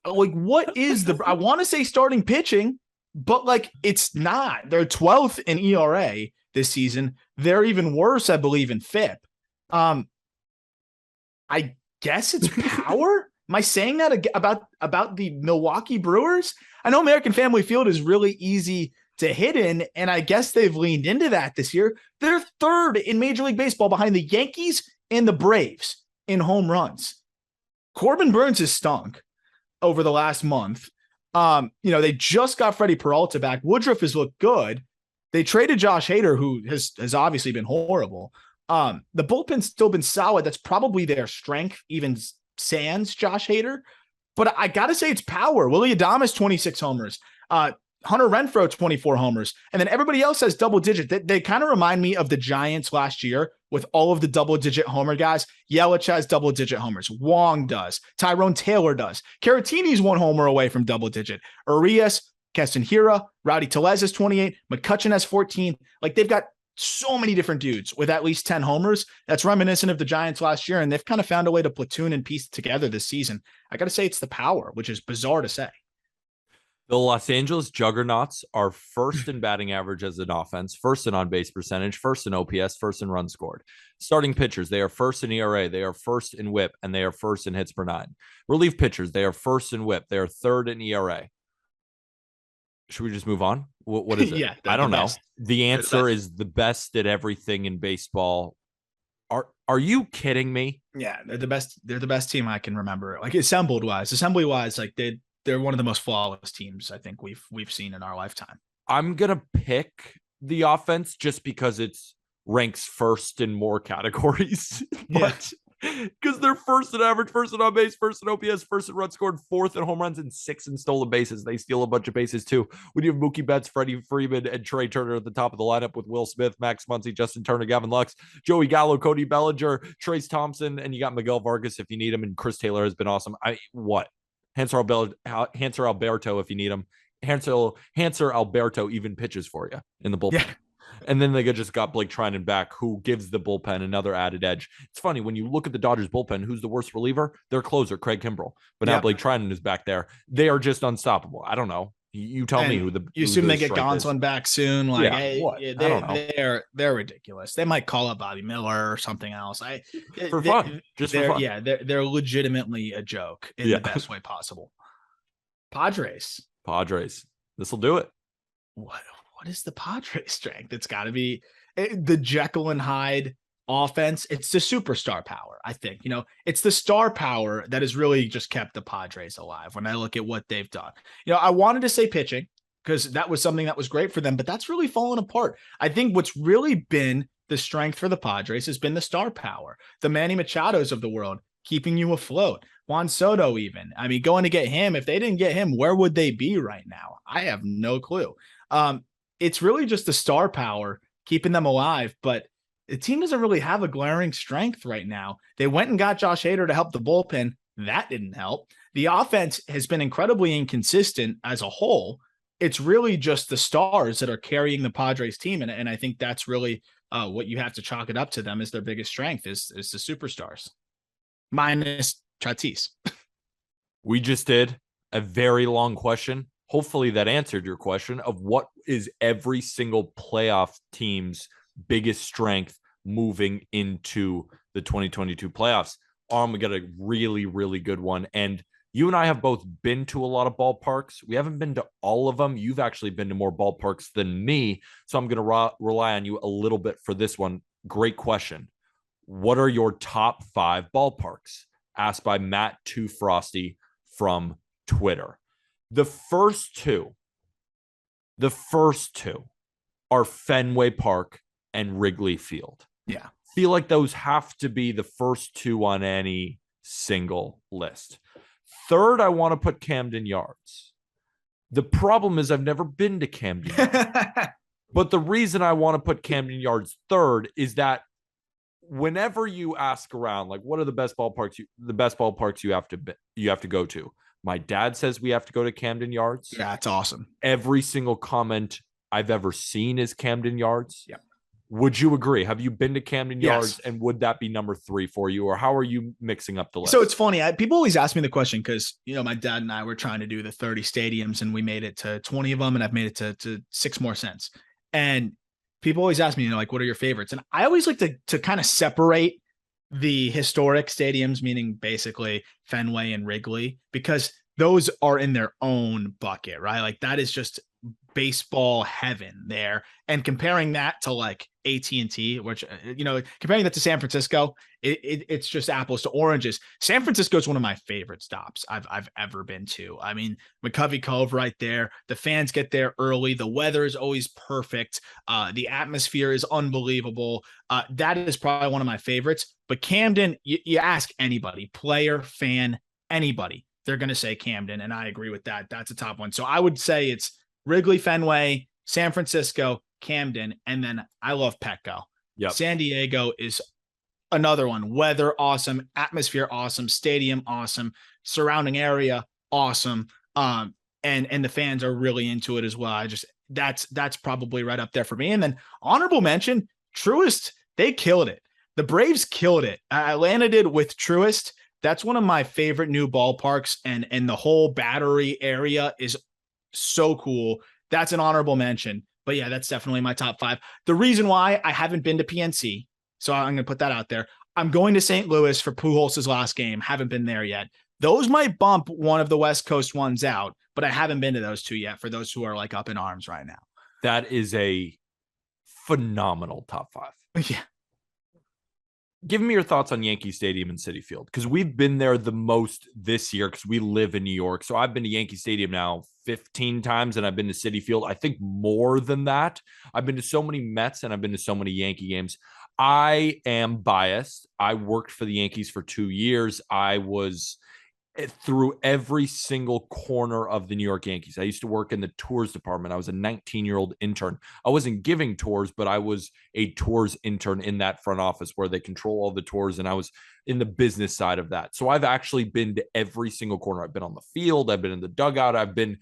Like, what is I want to say starting pitching, but it's not. They're 12th in ERA this season. They're even worse, I believe, in FIP. I guess it's power. Am I saying that about the Milwaukee Brewers? I know American Family Field is really easy to hit in, and I guess they've leaned into that this year. They're third in Major League Baseball behind the Yankees and the Braves in home runs. Corbin Burns has stunk over the last month. They just got Freddie Peralta back. Woodruff has looked good. They traded Josh Hader, who has obviously been horrible. The bullpen's still been solid. That's probably their strength, even sans Josh Hader. But I got to say it's power. Willy Adames, 26 homers. Hunter Renfroe, 24 homers. And then everybody else has double digit. They kind of remind me of the Giants last year with all of the double digit homer guys. Yelich has double digit homers. Wong does. Tyrone Taylor does. Caratini's 1 homer away from double digit. Urias, Keston Hiura, Rowdy Tellez has 28. McCutchen has 14. Like, they've got so many different dudes with at least 10 homers. That's reminiscent of the Giants last year, and they've kind of found a way to platoon and piece together this season. I got to say it's the power, which is bizarre to say. The Los Angeles Juggernauts are first in batting average as an offense, first in on-base percentage, first in OPS, first in runs scored. Starting pitchers, they are first in ERA, they are first in WHIP, and they are first in hits per nine. Relief pitchers, they are first in WHIP, they are third in ERA. Should we just move on? What is it? Yeah, I don't know. The answer is the best at everything in baseball. Are you kidding me? Yeah, they're the best. They're the best team I can remember. Like, assembly wise, like they're one of the most flawless teams I think we've seen in our lifetime. I'm gonna pick the offense just because it's ranks first in more categories. But because they're first in average, first in on base, first in OPS, first in runs scored, fourth in home runs, and sixth in stolen bases. They steal a bunch of bases too. When you have Mookie Betts, Freddie Freeman, and Trey Turner at the top of the lineup with Will Smith, Max Muncy, Justin Turner, Gavin Lux, Joey Gallo, Cody Bellinger, Trayce Thompson, and you got Miguel Vargas if you need him, and Chris Taylor has been awesome. Hanser Alberto if you need him. Hanser Alberto even pitches for you in the bullpen. Yeah. And then they just got Blake Trinan back, who gives the bullpen another added edge. It's funny, when you look at the Dodgers bullpen, who's the worst reliever? Their closer, Craig Kimbrell. But now Blake Trinan is back there. They are just unstoppable. I don't know. You tell me who the you assume they get Gonsolin back soon. Like, they're ridiculous. They might call up Bobby Miller or something else. For fun. Yeah, they're legitimately a joke in the best way possible. Padres. This will do it. What is the Padres strength? It's got to be the Jekyll and Hyde offense. It's the superstar power, I think. It's the star power that has really just kept the Padres alive when I look at what they've done. I wanted to say pitching because that was something that was great for them, but that's really fallen apart. I think what's really been the strength for the Padres has been the star power, the Manny Machados of the world, keeping you afloat. Juan Soto even. I mean, going to get him, if they didn't get him, where would they be right now? I have no clue. It's really just the star power keeping them alive, but the team doesn't really have a glaring strength right now. They went and got Josh Hader to help the bullpen. That didn't help. The offense has been incredibly inconsistent as a whole. It's really just the stars that are carrying the Padres team. And I think that's really what you have to chalk it up to them as their biggest strength is the superstars. Minus Tatis. We just did a very long question. Hopefully that answered your question of what is every single playoff team's biggest strength moving into the 2022 playoffs. We got a really, really good one. And you and I have both been to a lot of ballparks. We haven't been to all of them. You've actually been to more ballparks than me. So I'm going to rely on you a little bit for this one. Great question. What are your top 5 ballparks? Asked by Matt Too Frosty from Twitter. The first two are Fenway Park and Wrigley Field. Yeah. Feel like those have to be the first two on any single list. Third, I want to put Camden Yards. The problem is I've never been to Camden Yards. But the reason I want to put Camden Yards third is that whenever you ask around, like, what are the best ballparks you have to go to? My dad says we have to go to Camden Yards. Yeah, it's awesome. Every single comment I've ever seen is Camden Yards. Yeah. Would you agree? Have you been to Camden Yards? Yes. And would that be number 3 for you? Or how are you mixing up the list? So it's funny. People always ask me the question because, my dad and I were trying to do the 30 stadiums and we made it to 20 of them and I've made it to 6 more since. And people always ask me, like, what are your favorites? And I always like to kind of separate the historic stadiums, meaning basically Fenway and Wrigley, because those are in their own bucket, right? Like, that is just baseball heaven there. And comparing that to like AT&T, which, comparing that to San Francisco, it's just apples to oranges. San Francisco is one of my favorite stops I've ever been to. I mean, McCovey Cove right there. The fans get there early. The weather is always perfect. The atmosphere is unbelievable. That is probably one of my favorites. But Camden, you ask anybody, player, fan, anybody, they're going to say Camden. And I agree with that. That's a top one. So I would say it's Wrigley, Fenway, San Francisco, Camden, and then I love Petco. Yep. San Diego is another one. Weather awesome, atmosphere awesome, stadium awesome, surrounding area awesome. And the fans are really into it as well. That's probably right up there for me. And then honorable mention, Truist, they killed it. The Braves killed it. Atlanta did with Truist. That's one of my favorite new ballparks, and the whole Battery area is so cool. That's an honorable mention. But yeah, that's definitely my top 5. The reason why I haven't been to PNC, so I'm going to put that out there. I'm going to St. Louis for Pujols' last game. Haven't been there yet. Those might bump one of the West Coast ones out, but I haven't been to those 2 yet for those who are like up in arms right now. That is a phenomenal top 5. Yeah. Give me your thoughts on Yankee Stadium and Citi Field, because we've been there the most this year because we live in New York. So I've been to Yankee Stadium now 15 times, and I've been to Citi Field, I think, more than that. I've been to so many Mets, and I've been to so many Yankee games. I am biased. I worked for the Yankees for 2 years. I was through every single corner of the New York Yankees. I used to work in the tours department. I was a 19-year-old intern. I wasn't giving tours, but I was a tours intern in that front office where they control all the tours, and I was in the business side of that. So I've actually been to every single corner. I've been on the field. I've been in the dugout. I've been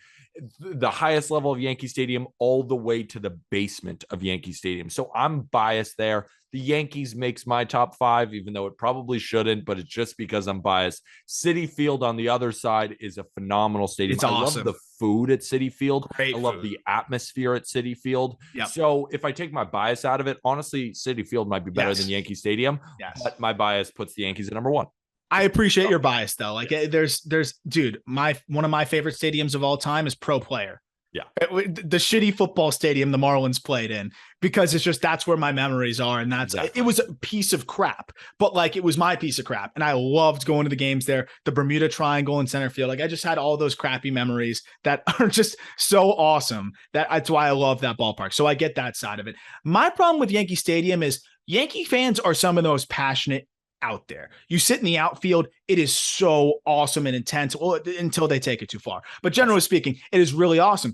the highest level of Yankee Stadium all the way to the basement of Yankee Stadium. So I'm biased there. The Yankees makes my top 5, even though it probably shouldn't, but it's just because I'm biased. Citi Field on the other side is a phenomenal stadium. It's awesome. I love the food at Citi Field. Great I love food. the atmosphere at Citi Field. Yep. So if I take my bias out of it, honestly, Citi Field might be better than Yankee Stadium, but my bias puts the Yankees at number 1. I appreciate your bias though. Like there's dude, one of my favorite stadiums of all time is Pro Player. Yeah. The shitty football stadium the Marlins played in, because it's just, that's where my memories are. And it was a piece of crap, but like, it was my piece of crap. And I loved going to the games there, the Bermuda Triangle in center field. Like I just had all those crappy memories that are just so awesome. That's why I love that ballpark. So I get that side of it. My problem with Yankee Stadium is Yankee fans are some of the most passionate out there. You sit in the outfield, it is so awesome and intense, until they take it too far. But generally speaking, it is really awesome.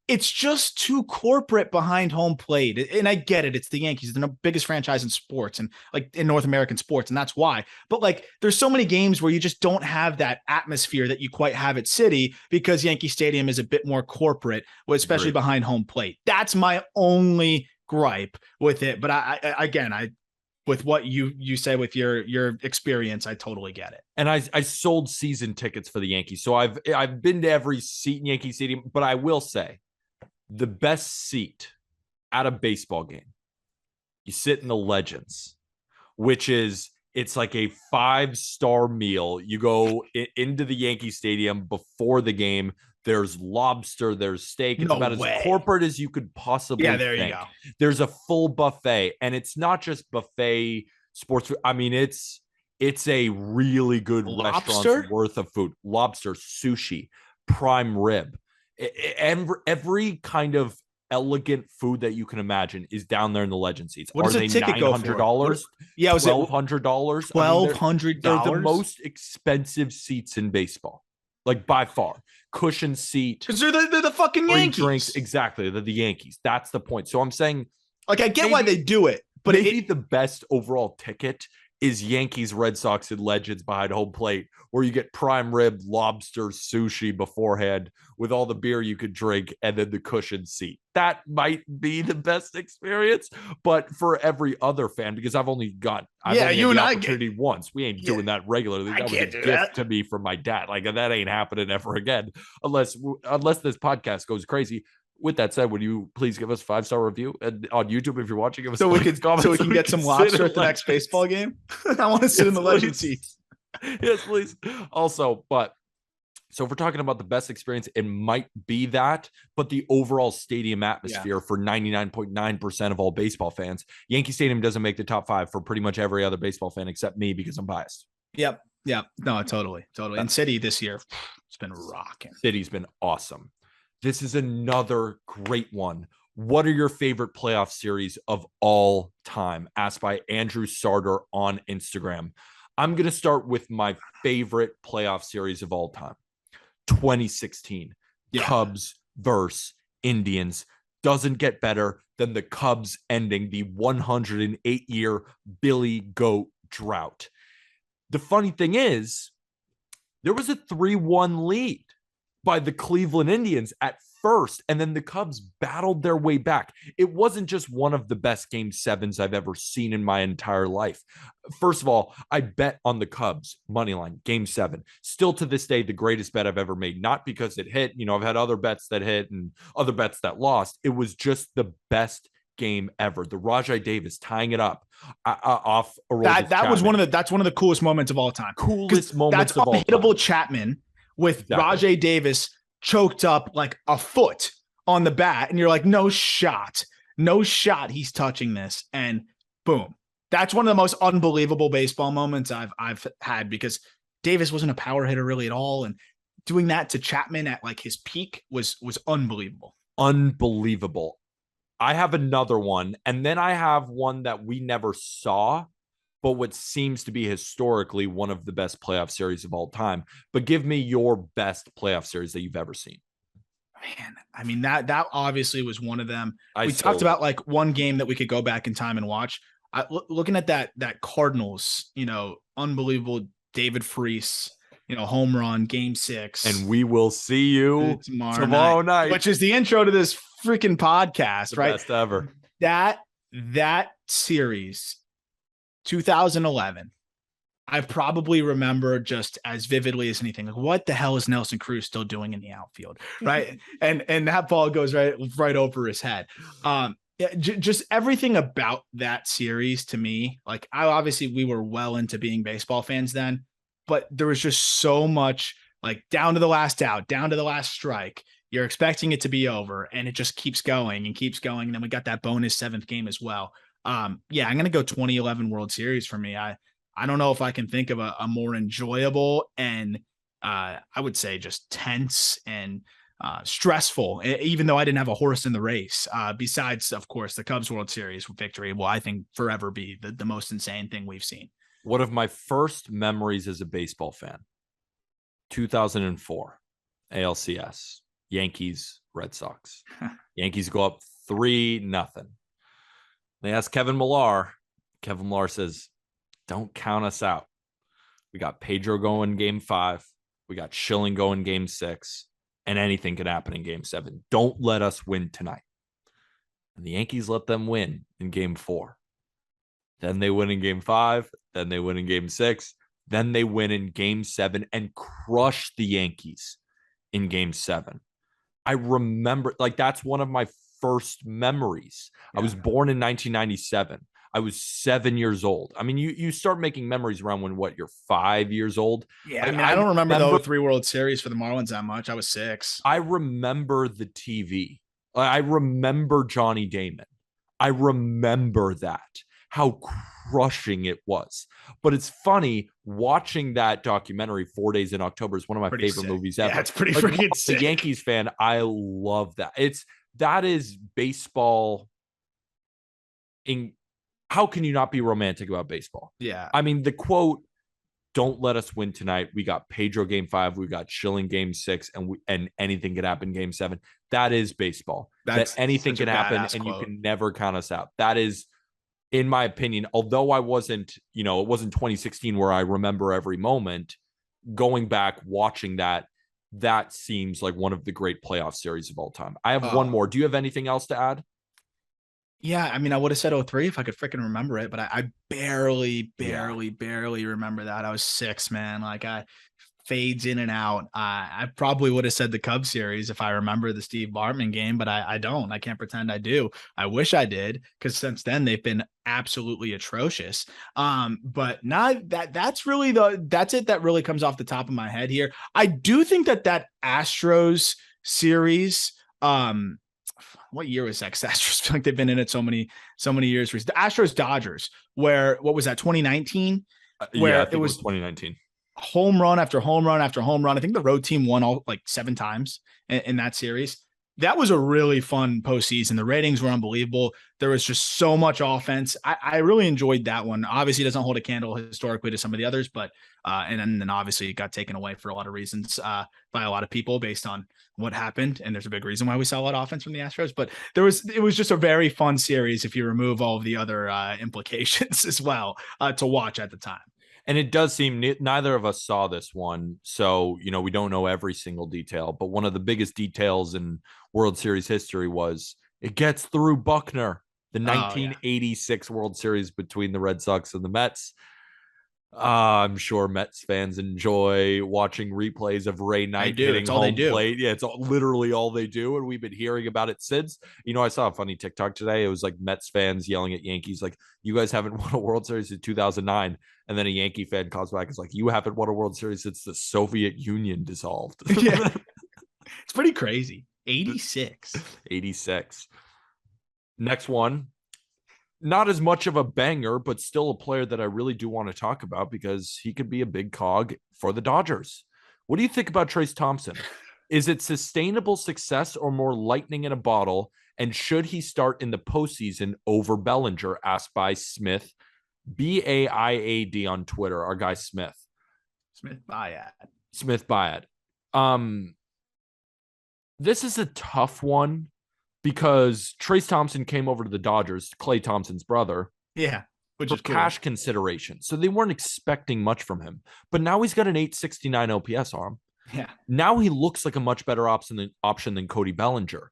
It's just too corporate behind home plate. And I get it. It's the Yankees. They're the biggest franchise in sports, and like in North American sports. And that's why. But like, there's so many games where you just don't have that atmosphere that you quite have at Citi, because Yankee Stadium is a bit more corporate, especially behind home plate. That's my only gripe with it. But I with what you say with your experience, I totally get it. And I sold season tickets for the Yankees. So I've been to every seat in Yankee Stadium, but I will say the best seat at a baseball game, you sit in the Legends, which is, it's like a 5-star meal. You go into the Yankee Stadium before the game. There's lobster, there's steak. It's about as corporate as you could possibly think. You go. There's a full buffet, and it's not just buffet sports food. I mean, it's a really good restaurant's worth of food. Lobster, sushi, prime rib. Every kind of elegant food that you can imagine is down there in the Legend seats. What does a ticket go for? $900? Yeah, was it $1,200? $1,200? They're the most expensive seats in baseball, like by far. Cushion seat, because they're the fucking Yankees. Drinks, exactly. They're the Yankees. That's the point. So I'm saying, like, I get why they do it, but maybe the best overall ticket is Yankees, Red Sox, and Legends behind home plate, where you get prime rib, lobster, sushi beforehand with all the beer you could drink, and then the cushion seat. That might be the best experience, but for every other fan, because I've only had the opportunity once. We ain't doing that regularly. That was a gift to me from my dad. Like, that ain't happening ever again, unless this podcast goes crazy. With that said, would you please give us a 5-star review on YouTube if you're watching? Give us so we can get some lobster at the next baseball game. I want to sit in the Legend seats. Yes, please. Also, but So if we're talking about the best experience, it might be that, but the overall stadium atmosphere for 99.9% of all baseball fans, Yankee Stadium doesn't make the top 5 for pretty much every other baseball fan except me because I'm biased. Yep. No, totally. And City this year, it's been rocking. City's been awesome. This is another great one. What are your favorite playoff series of all time? Asked by Andrew Sarter on Instagram. I'm going to start with my favorite playoff series of all time. 2016, Cubs versus Indians. Doesn't get better than the Cubs ending the 108-year Billy Goat drought. The funny thing is, there was a 3-1 lead by the Cleveland Indians at first, and then the Cubs battled their way back. It wasn't just one of the best game 7s I've ever seen in my entire life. First of all, I bet on the Cubs money line game 7. Still to this day, the greatest bet I've ever made. Not because it hit. I've had other bets that hit and other bets that lost. It was just the best game ever. The Rajai Davis tying it up off that was that's one of the coolest moments of all time. Coolest moments of all time. Unhittable Chapman with Rajai Davis choked up like a foot on the bat, and you're like, no shot he's touching this, and boom. That's one of the most unbelievable baseball moments I've had, because Davis wasn't a power hitter really at all, and doing that to Chapman at like his peak was unbelievable. Unbelievable. I have another one, and then I have one that we never saw, but what seems to be historically one of the best playoff series of all time. But give me your best playoff series that you've ever seen. Man, I mean, that obviously was one of them. We talked about like one game that we could go back in time and watch. Looking at that Cardinals, unbelievable David Freese, home run, game 6. And we will see you tomorrow night. Which is the intro to this freaking podcast, right? Best ever. That series, 2011, I probably remember just as vividly as anything. Like, what the hell is Nelson Cruz still doing in the outfield, right? and that ball goes right over his head. Just everything about that series to me. Like, we were well into being baseball fans then, but there was just so much, like, down to the last out, down to the last strike. You're expecting it to be over, and it just keeps going and keeps going. And then we got that bonus 7th game as well. I'm going to go 2011 World Series for me. I don't know if I can think of a more enjoyable and I would say just tense and stressful, even though I didn't have a horse in the race. Besides, of course, the Cubs World Series victory will, I think, forever be the most insane thing we've seen. One of my first memories as a baseball fan, 2004 ALCS, Yankees, Red Sox. Yankees go up 3-0. They ask Kevin Millar. Kevin Millar says, don't count us out. We got Pedro going game 5. We got Schilling going game 6. And anything can happen in game 7. Don't let us win tonight. And the Yankees let them win in game 4. Then they win in game 5. Then they win in game 6. Then they win in game 7 and crush the Yankees in game 7. I remember, like, that's one of my first memories. I was born in 1997. I was 7 years old. I mean, you start making memories around when you're 5 years old. Yeah, like, I don't remember the 03 World Series for the Marlins that much. I was 6. I remember the TV. I remember Johnny Damon. I remember that, how crushing it was. But it's funny, watching that documentary, 4 Days in October, is one of my favorite movies ever. Yeah, it's pretty freaking sick. As a Yankees fan, I love that. That is baseball. How can you not be romantic about baseball? Yeah. I mean, the quote, don't let us win tonight. We got Pedro game 5. We got Schilling game 6, and anything can happen game 7. That is baseball. That anything can happen, and you can never count us out. That is, in my opinion, although I wasn't, it wasn't 2016 where I remember every moment, going back, watching that seems like one of the great playoff series of all time. I have one more. Do you have anything else to add? Yeah, I mean, I would have said 03 if I could freaking remember it, but I barely remember that. I was 6, man. Like, fades in and out. I probably would have said the Cubs series if I remember the Steve Bartman game, but I don't. I can't pretend I do. I wish I did, because since then they've been absolutely atrocious. But not that's really that's it that really comes off the top of my head here. I do think that Astros series, what year was that? 'Cause the Astros feel like they've been in it so many years. The Astros Dodgers, where what was that, 2019? Where it was 2019. Home run after home run after home run. I think the road team won all like 7 times in that series. That was a really fun postseason. The ratings were unbelievable. There was just so much offense. I really enjoyed that one. Obviously, it doesn't hold a candle historically to some of the others, but and then obviously it got taken away for a lot of reasons by a lot of people based on what happened. And there's a big reason why we saw a lot of offense from the Astros. But it was just a very fun series if you remove all of the other implications as well to watch at the time. And it does seem neither of us saw this one. So, we don't know every single detail, but one of the biggest details in World Series history was it gets through Buckner, the 1986 World Series between the Red Sox and the Mets. I'm sure Mets fans enjoy watching replays of Ray Knight hitting home plate. Yeah, it's literally all they do. And we've been hearing about it since. I saw a funny TikTok today. It was like Mets fans yelling at Yankees, like, you guys haven't won a World Series in 2009. And then a Yankee fan calls back, is like, you haven't won a World Series since the Soviet Union dissolved. Yeah. It's pretty crazy. 86. Next one. Not as much of a banger, but still a player that I really do want to talk about because he could be a big cog for the Dodgers. What do you think about Trayce Thompson? Is it sustainable success or more lightning in a bottle? And should he start in the postseason over Bellinger? Asked by Smith, Biad on Twitter. Our guy Smith. Smith Biad. This is a tough one, because Trayce Thompson came over to the Dodgers, Klay Thompson's brother. Yeah. Which is cash consideration. So they weren't expecting much from him. But now he's got an 869 OPS arm. Yeah. Now he looks like a much better option than Cody Bellinger.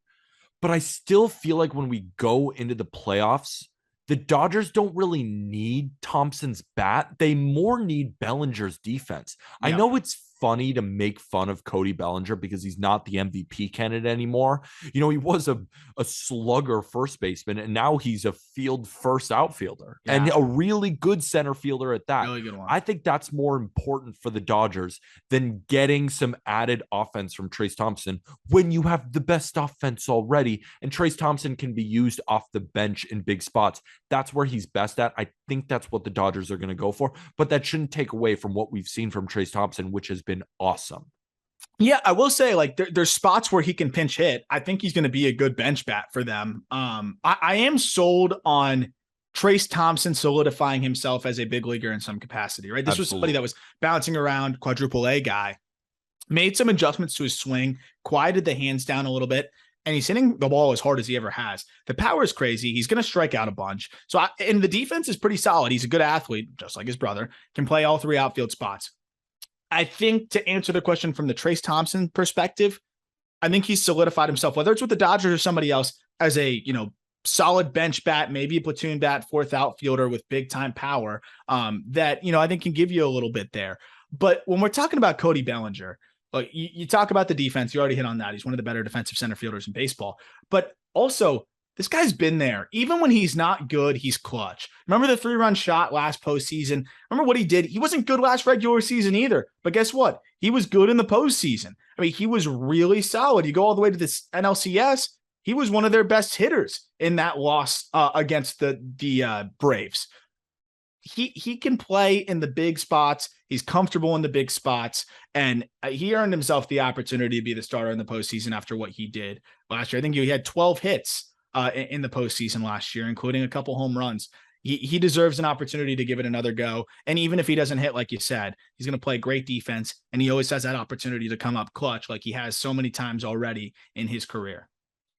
But I still feel like when we go into the playoffs, the Dodgers don't really need Thompson's bat. They more need Bellinger's defense. Yeah. I know it's funny to make fun of Cody Bellinger because he's not the MVP candidate anymore. He was a slugger first baseman, and now he's a field first outfielder and a really good center fielder at that. Really good one. I think that's more important for the Dodgers than getting some added offense from Trayce Thompson when you have the best offense already, and Trayce Thompson can be used off the bench in big spots. That's where he's best at. I think that's what the Dodgers are going to go for, but that shouldn't take away from what we've seen from Trayce Thompson, which has been awesome. Yeah, I will say, like, there's spots where he can pinch hit. I think he's going to be a good bench bat for them. I am sold on Trayce Thompson solidifying himself as a big leaguer in some capacity, right? This was somebody that was bouncing around, quadruple A guy, made some adjustments to his swing, quieted the hands down a little bit, and he's hitting the ball as hard as he ever has. The power is crazy. He's going to strike out a bunch. And the defense is pretty solid. He's a good athlete, just like his brother, can play all 3 outfield spots. I think, to answer the question from the Trayce Thompson perspective, I think he's solidified himself, whether it's with the Dodgers or somebody else, as a, solid bench bat, maybe a platoon bat, 4th outfielder with big time power, that, I think can give you a little bit there. But when we're talking about Cody Bellinger, like, you talk about the defense, you already hit on that. He's one of the better defensive center fielders in baseball, but also this guy's been there. Even when he's not good, he's clutch. Remember the 3-run shot last postseason? Remember what he did? He wasn't good last regular season either, but guess what? He was good in the postseason. I mean, he was really solid. You go all the way to this NLCS, he was one of their best hitters in that loss against the Braves. He can play in the big spots. He's comfortable in the big spots, and he earned himself the opportunity to be the starter in the postseason after what he did last year. I think he had 12 hits in the postseason last year, including a couple home runs. He deserves an opportunity to give it another go. And even if he doesn't hit, like you said, he's going to play great defense, and he always has that opportunity to come up clutch like he has so many times already in his career.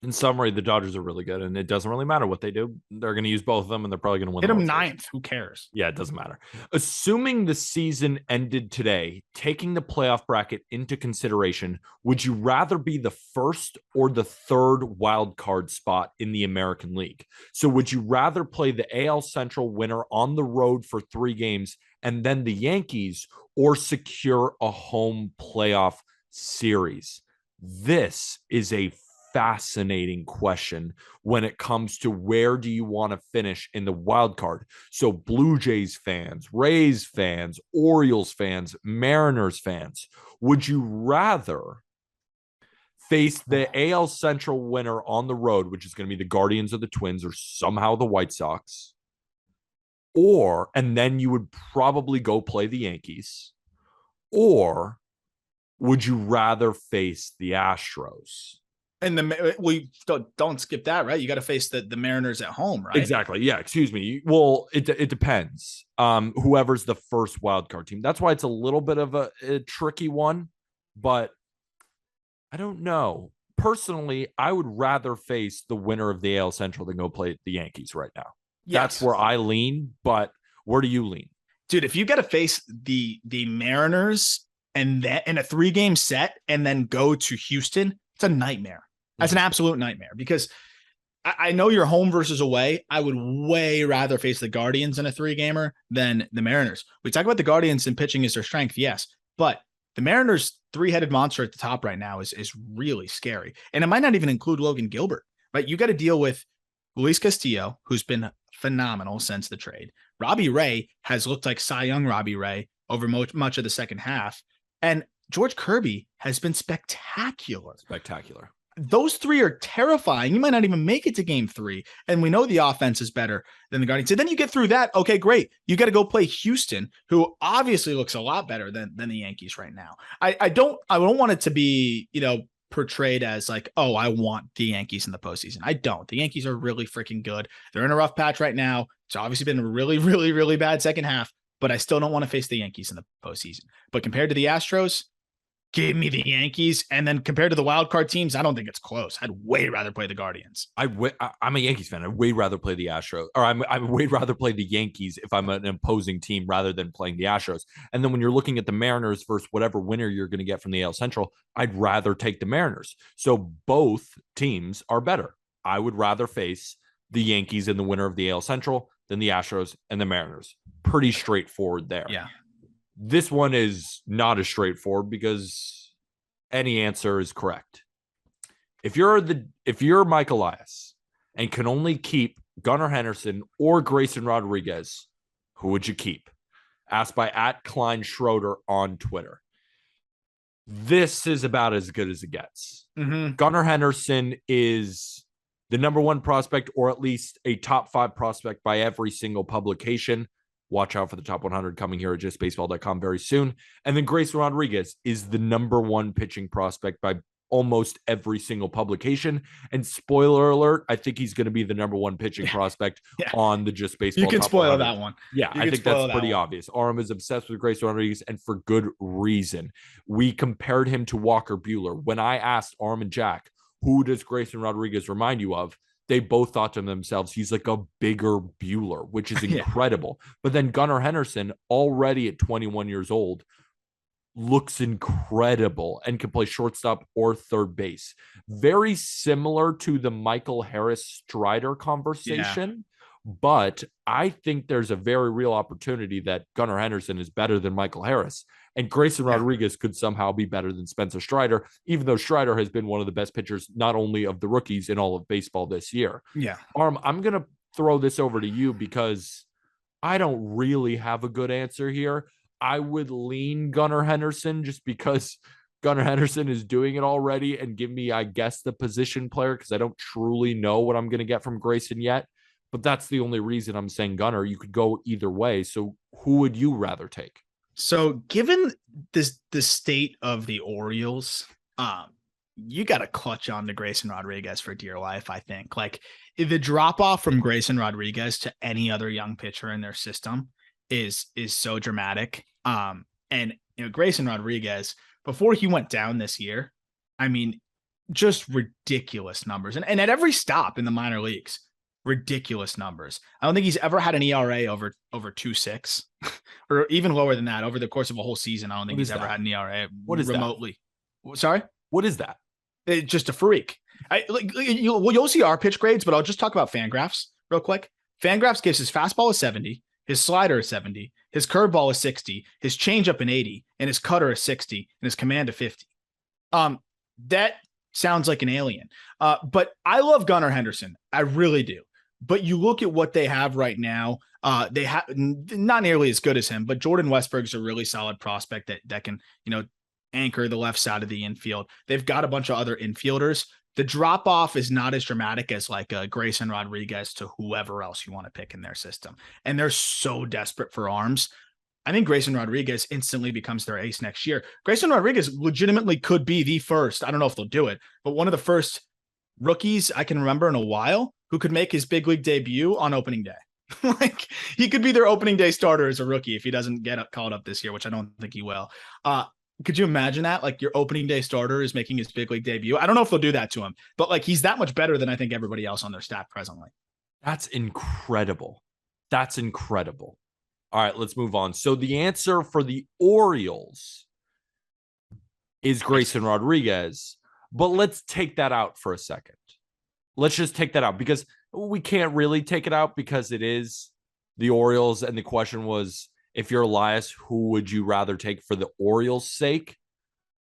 In summary, the Dodgers are really good, and it doesn't really matter what they do. They're going to use both of them, and they're probably going to win. Hit them 9th. Who cares? Yeah, it doesn't matter. Assuming the season ended today, taking the playoff bracket into consideration, would you rather be the 1st or the 3rd wild card spot in the American League? So would you rather play the AL Central winner on the road for 3 games and then the Yankees, or secure a home playoff series? This is a fascinating question when it comes to where do you want to finish in the wild card. So Blue Jays fans, Rays fans, Orioles fans, Mariners fans, would you rather face the AL Central winner on the road, which is going to be the Guardians or the Twins or somehow the White Sox, and then you would probably go play the Yankees, or would you rather face the Astros? And we don't skip that, right? You got to face the Mariners at home, right? Exactly. Yeah. Excuse me. Well, it depends. Whoever's the first wild card team. That's why it's a little bit of a tricky one, but I don't know. Personally, I would rather face the winner of the AL Central than go play the Yankees right now. Yes. That's where I lean, but where do you lean? Dude, if you got to face the Mariners and that in a 3-game set and then go to Houston, it's a nightmare. That's an absolute nightmare, because I know you're home versus away. I would way rather face the Guardians in a 3-gamer than the Mariners. We talk about the Guardians and pitching is their strength, yes, but the Mariners' 3-headed monster at the top right now is really scary. And it might not even include Logan Gilbert, right? You got to deal with Luis Castillo, who's been phenomenal since the trade. Robbie Ray has looked like Cy Young Robbie Ray over much of the second half. And George Kirby has been spectacular. Those three are terrifying. You might not even make it to game 3. And we know the offense is better than the Guardians. So then you get through that. Okay, great. You got to go play Houston, who obviously looks a lot better than the Yankees right now. I don't want it to be, portrayed as like, oh, I want the Yankees in the postseason. I don't. The Yankees are really freaking good. They're in a rough patch right now. It's obviously been a really, really, really bad second half, but I still don't want to face the Yankees in the postseason. But compared to the Astros, give me the Yankees. And then compared to the wild card teams, I don't think it's close. I'd way rather play the Guardians. I'm a Yankees fan. I'd way rather play the Astros, or I'd way rather play the Yankees if I'm an opposing team rather than playing the Astros. And then when you're looking at the Mariners versus whatever winner you're going to get from the AL Central, I'd rather take the Mariners. So both teams are better. I would rather face the Yankees and the winner of the AL Central than the Astros and the Mariners. Pretty straightforward there. Yeah. This one is not as straightforward because any answer is correct. If you're Mike Elias and can only keep Gunnar Henderson or Grayson Rodriguez, who would you keep? Asked by @Klein on Twitter. This is about as good as it gets. Mm-hmm. Gunnar Henderson is the number 1 prospect, or at least a top 5 prospect by every single publication. Watch out for the top 100 coming here at justbaseball.com very soon. And then Grayson Rodriguez is the number 1 pitching prospect by almost every single publication. And spoiler alert, I think he's going to be the number 1 pitching prospect on the Just Baseball. You can spoil that one. Yeah, I think that's pretty obvious. Aram is obsessed with Grayson Rodriguez, and for good reason. We compared him to Walker Buehler. When I asked Aram and Jack, who does Grayson Rodriguez remind you of? They both thought to themselves, he's like a bigger Buehler, which is incredible. But then Gunnar Henderson, already at 21 years old, looks incredible and can play shortstop or third base. Very similar to the Michael Harris Strider conversation. But I think there's a very real opportunity that Gunnar Henderson is better than Michael Harris. And Grayson Rodriguez could somehow be better than Spencer Strider, even though Strider has been one of the best pitchers, not only of the rookies in all of baseball this year. Yeah. I'm going to throw this over to you because I don't really have a good answer here. I would lean Gunnar Henderson just because Gunnar Henderson is doing it already, and give me, I guess, the position player, because I don't truly know what I'm going to get from Grayson yet. But that's the only reason I'm saying Gunnar. You could go either way. So who would you rather take? So given the state of the Orioles, you got to clutch on to Grayson Rodriguez for dear life, I think. Like, the drop off from Grayson Rodriguez to any other young pitcher in their system is so dramatic. And Grayson Rodriguez, before he went down this year, I mean, just ridiculous numbers. And at every stop in the minor leagues, ridiculous numbers. I don't think he's ever had an ERA over 2.6 or even lower than that over the course of a whole season. I don't think he's ever had an ERA remotely. Sorry? What is that? It's just a freak. You'll see our pitch grades, but I'll just talk about Fangraphs real quick. Fangraphs gives his fastball a 70, his slider is 70, his curveball is 60, his changeup an 80, and his cutter is 60, and his command a 50. That sounds like an alien. But I love Gunnar Henderson. I really do. But you look at what they have right now, they have not nearly as good as him, but Jordan Westburg's a really solid prospect that can, anchor the left side of the infield. They've got a bunch of other infielders. The drop off is not as dramatic as like a Grayson Rodriguez to whoever else you want to pick in their system. And they're so desperate for arms. I think Grayson Rodriguez instantly becomes their ace next year. Grayson Rodriguez legitimately could be the first, I don't know if they'll do it, but one of the first rookies I can remember in a while who could make his big league debut on opening day. Like he could be their opening day starter as a rookie if he doesn't get called up this year, which I don't think he will. Could you imagine that? Like your opening day starter is making his big league debut. I don't know if they'll do that to him, but like he's that much better than I think everybody else on their staff presently. That's incredible. That's incredible. All right, let's move on. So the answer for the Orioles is Grayson Rodriguez, but let's take that out for a second. Let's just take that out because we can't really take it out because it is the Orioles. And the question was, if you're Elias, who would you rather take for the Orioles' sake?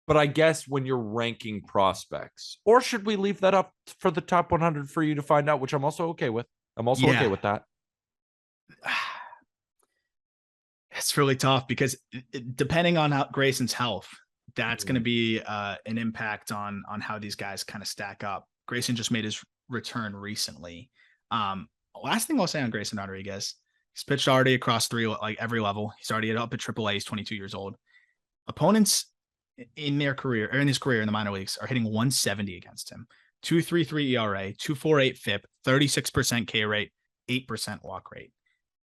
But I guess when you're ranking prospects, or should we leave that up for the top 100 for you to find out, which I'm also okay with. I'm also okay with that. It's really tough because depending on how Grayson's health, that's going to be an impact on how these guys kind of stack up. Grayson just made his return recently. Last thing I'll say on Grayson Rodriguez, he's pitched already across every level. He's already up at AAA. He's 22 years old. Opponents in his career in the minor leagues are hitting 170 against him. 2.33 ERA, 2.48 FIP, 36% K rate, 8% walk rate.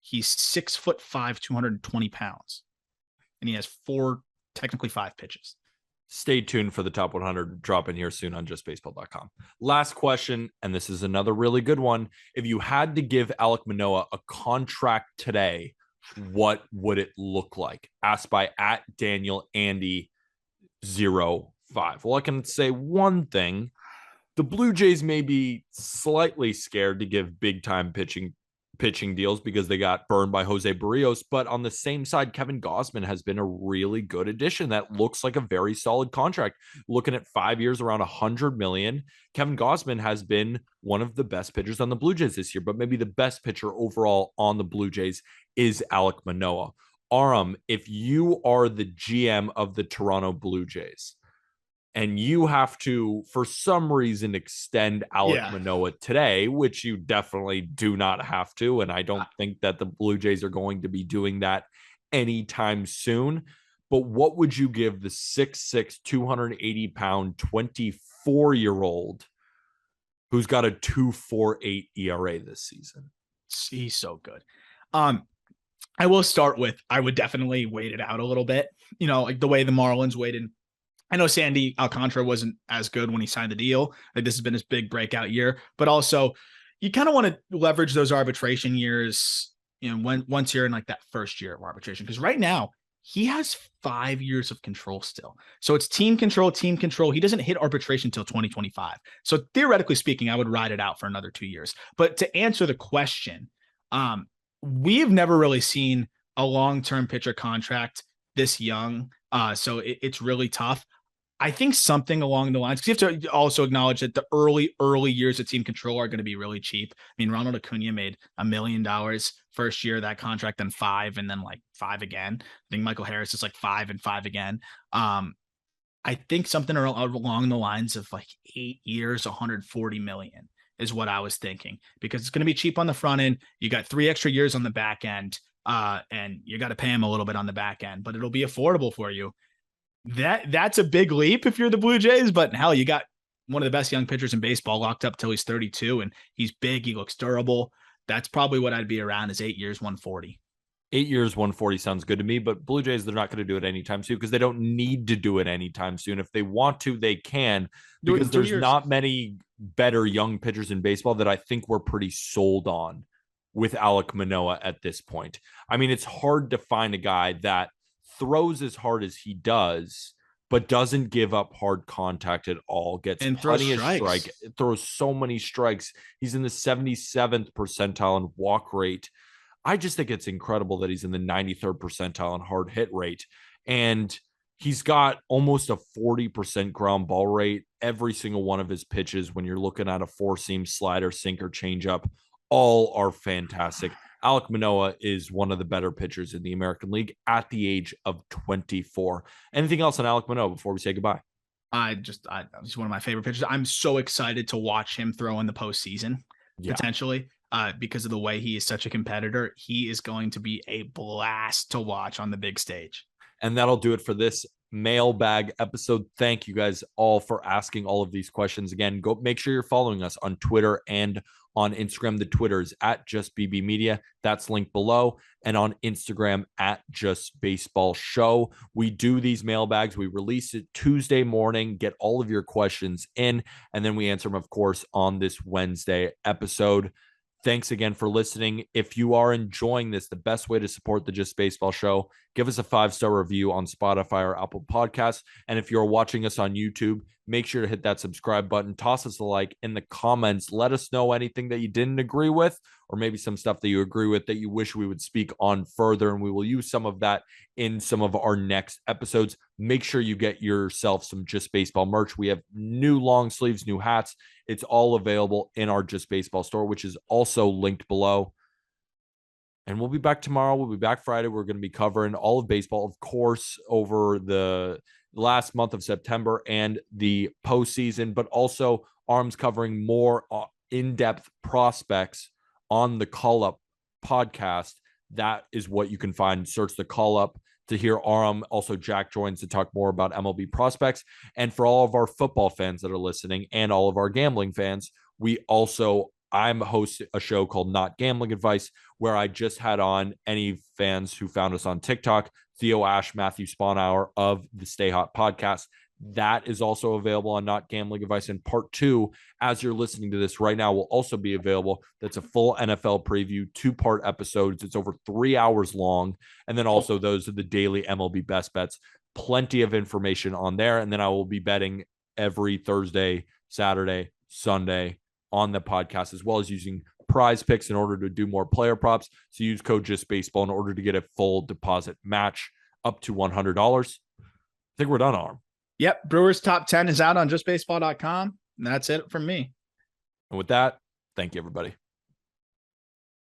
He's 6'5", 220 pounds, and he has technically five pitches. Stay tuned for the top 100 drop in here soon on justbaseball.com. Last question, and this is another really good one. If you had to give Alek Manoah a contract today, what would it look like? Asked by @DanielAndy05. Well, I can say one thing. The Blue Jays may be slightly scared to give big time pitching deals because they got burned by Jose Barrios. But on the same side, Kevin Gausman has been a really good addition. That looks like a very solid contract. Looking at 5 years, around $100 million. Kevin Gausman has been one of the best pitchers on the Blue Jays this year, but maybe the best pitcher overall on the Blue Jays is Alek Manoah. Aram, if you are the GM of the Toronto Blue Jays, and you have to, for some reason, extend Alek Manoah today, which you definitely do not have to. And I don't think that the Blue Jays are going to be doing that anytime soon. But what would you give the 6'6", 280-pound, 24-year-old who's got a 2.48 ERA this season? He's so good. I will start with, I would definitely wait it out a little bit. Like the way the Marlins waited. I know Sandy Alcantara wasn't as good when he signed the deal. Like this has been his big breakout year, but also you kind of want to leverage those arbitration years, once you're in like that first year of arbitration. Because right now he has 5 years of control still. So it's team control. He doesn't hit arbitration until 2025. So theoretically speaking, I would ride it out for another 2 years. But to answer the question, we've never really seen a long-term pitcher contract this young. So it's really tough. I think something along the lines, because you have to also acknowledge that the early years of team control are going to be really cheap. I mean, Ronald Acuna made $1 million first year of that contract, then 5, and then like 5 again. I think Michael Harris is like 5 and 5 again. I think something along the lines of like 8 years, $140 million is what I was thinking, because it's going to be cheap on the front end. You got 3 extra years on the back end, and you got to pay him a little bit on the back end, but it'll be affordable for you. That's a big leap if you're the Blue Jays, but hell, you got one of the best young pitchers in baseball locked up till he's 32, and he's big. He looks durable. That's probably what I'd be around, is 8 years, 140. 8 years, 140 sounds good to me, but Blue Jays, they're not going to do it anytime soon because they don't need to do it anytime soon. If they want to, they can, because there's not many better young pitchers in baseball that I think we're pretty sold on with Alek Manoah at this point. I mean, it's hard to find a guy that throws as hard as he does, but doesn't give up hard contact at all. Gets and plenty of strike, throws so many strikes. He's in the 77th percentile in walk rate. I just think it's incredible that he's in the 93rd percentile in hard hit rate. And he's got almost a 40% ground ball rate. Every single one of his pitches, when you're looking at a four-seam slider, sinker, changeup, all are fantastic. Alek Manoah is one of the better pitchers in the American League at the age of 24. Anything else on Alek Manoah before we say goodbye? He's one of my favorite pitchers. I'm so excited to watch him throw in the postseason potentially because of the way he is such a competitor. He is going to be a blast to watch on the big stage. And that'll do it for this mailbag episode. Thank you guys all for asking all of these questions. Again, go make sure you're following us on Twitter and on Instagram. The Twitter is at Just BB Media. That's linked below. And on Instagram at Just Baseball Show. We do these mailbags. We release it Tuesday morning, get all of your questions in, and then we answer them, of course, on this Wednesday episode. Thanks again for listening. If you are enjoying this, the best way to support the Just Baseball Show, give us a 5-star review on Spotify or Apple Podcasts. And if you're watching us on YouTube, make sure to hit that subscribe button. Toss us a like in the comments. Let us know anything that you didn't agree with, or maybe some stuff that you agree with that you wish we would speak on further. And we will use some of that in some of our next episodes. Make sure you get yourself some Just Baseball merch. We have new long sleeves, new hats. It's all available in our Just Baseball store, which is also linked below. And we'll be back tomorrow. We'll be back Friday. We're going to be covering all of baseball, of course, over the last month of September and the postseason, but also Aram's covering more in-depth prospects on the Call Up podcast. That is what you can find. Search the Call Up to hear Aram. Also, Jack joins to talk more about MLB prospects. And for all of our football fans that are listening and all of our gambling fans, I'm hosting a show called Not Gambling Advice, where I just had on any fans who found us on TikTok, Theo Ash, Matthew Sponhour of the Stay Hot podcast. That is also available on Not Gambling Advice. And part 2, as you're listening to this right now, will also be available. That's a full NFL preview, 2-part episodes. It's over 3 hours long. And then also those are the daily MLB best bets. Plenty of information on there. And then I will be betting every Thursday, Saturday, Sunday on the podcast, as well as using Prize Picks in order to do more player props. So use code JustBaseball in order to get a full deposit match up to $100. I think we're done, Aram. Yep. Brewers Top 10 is out on justbaseball.com. And that's it from me. And with that, thank you, everybody.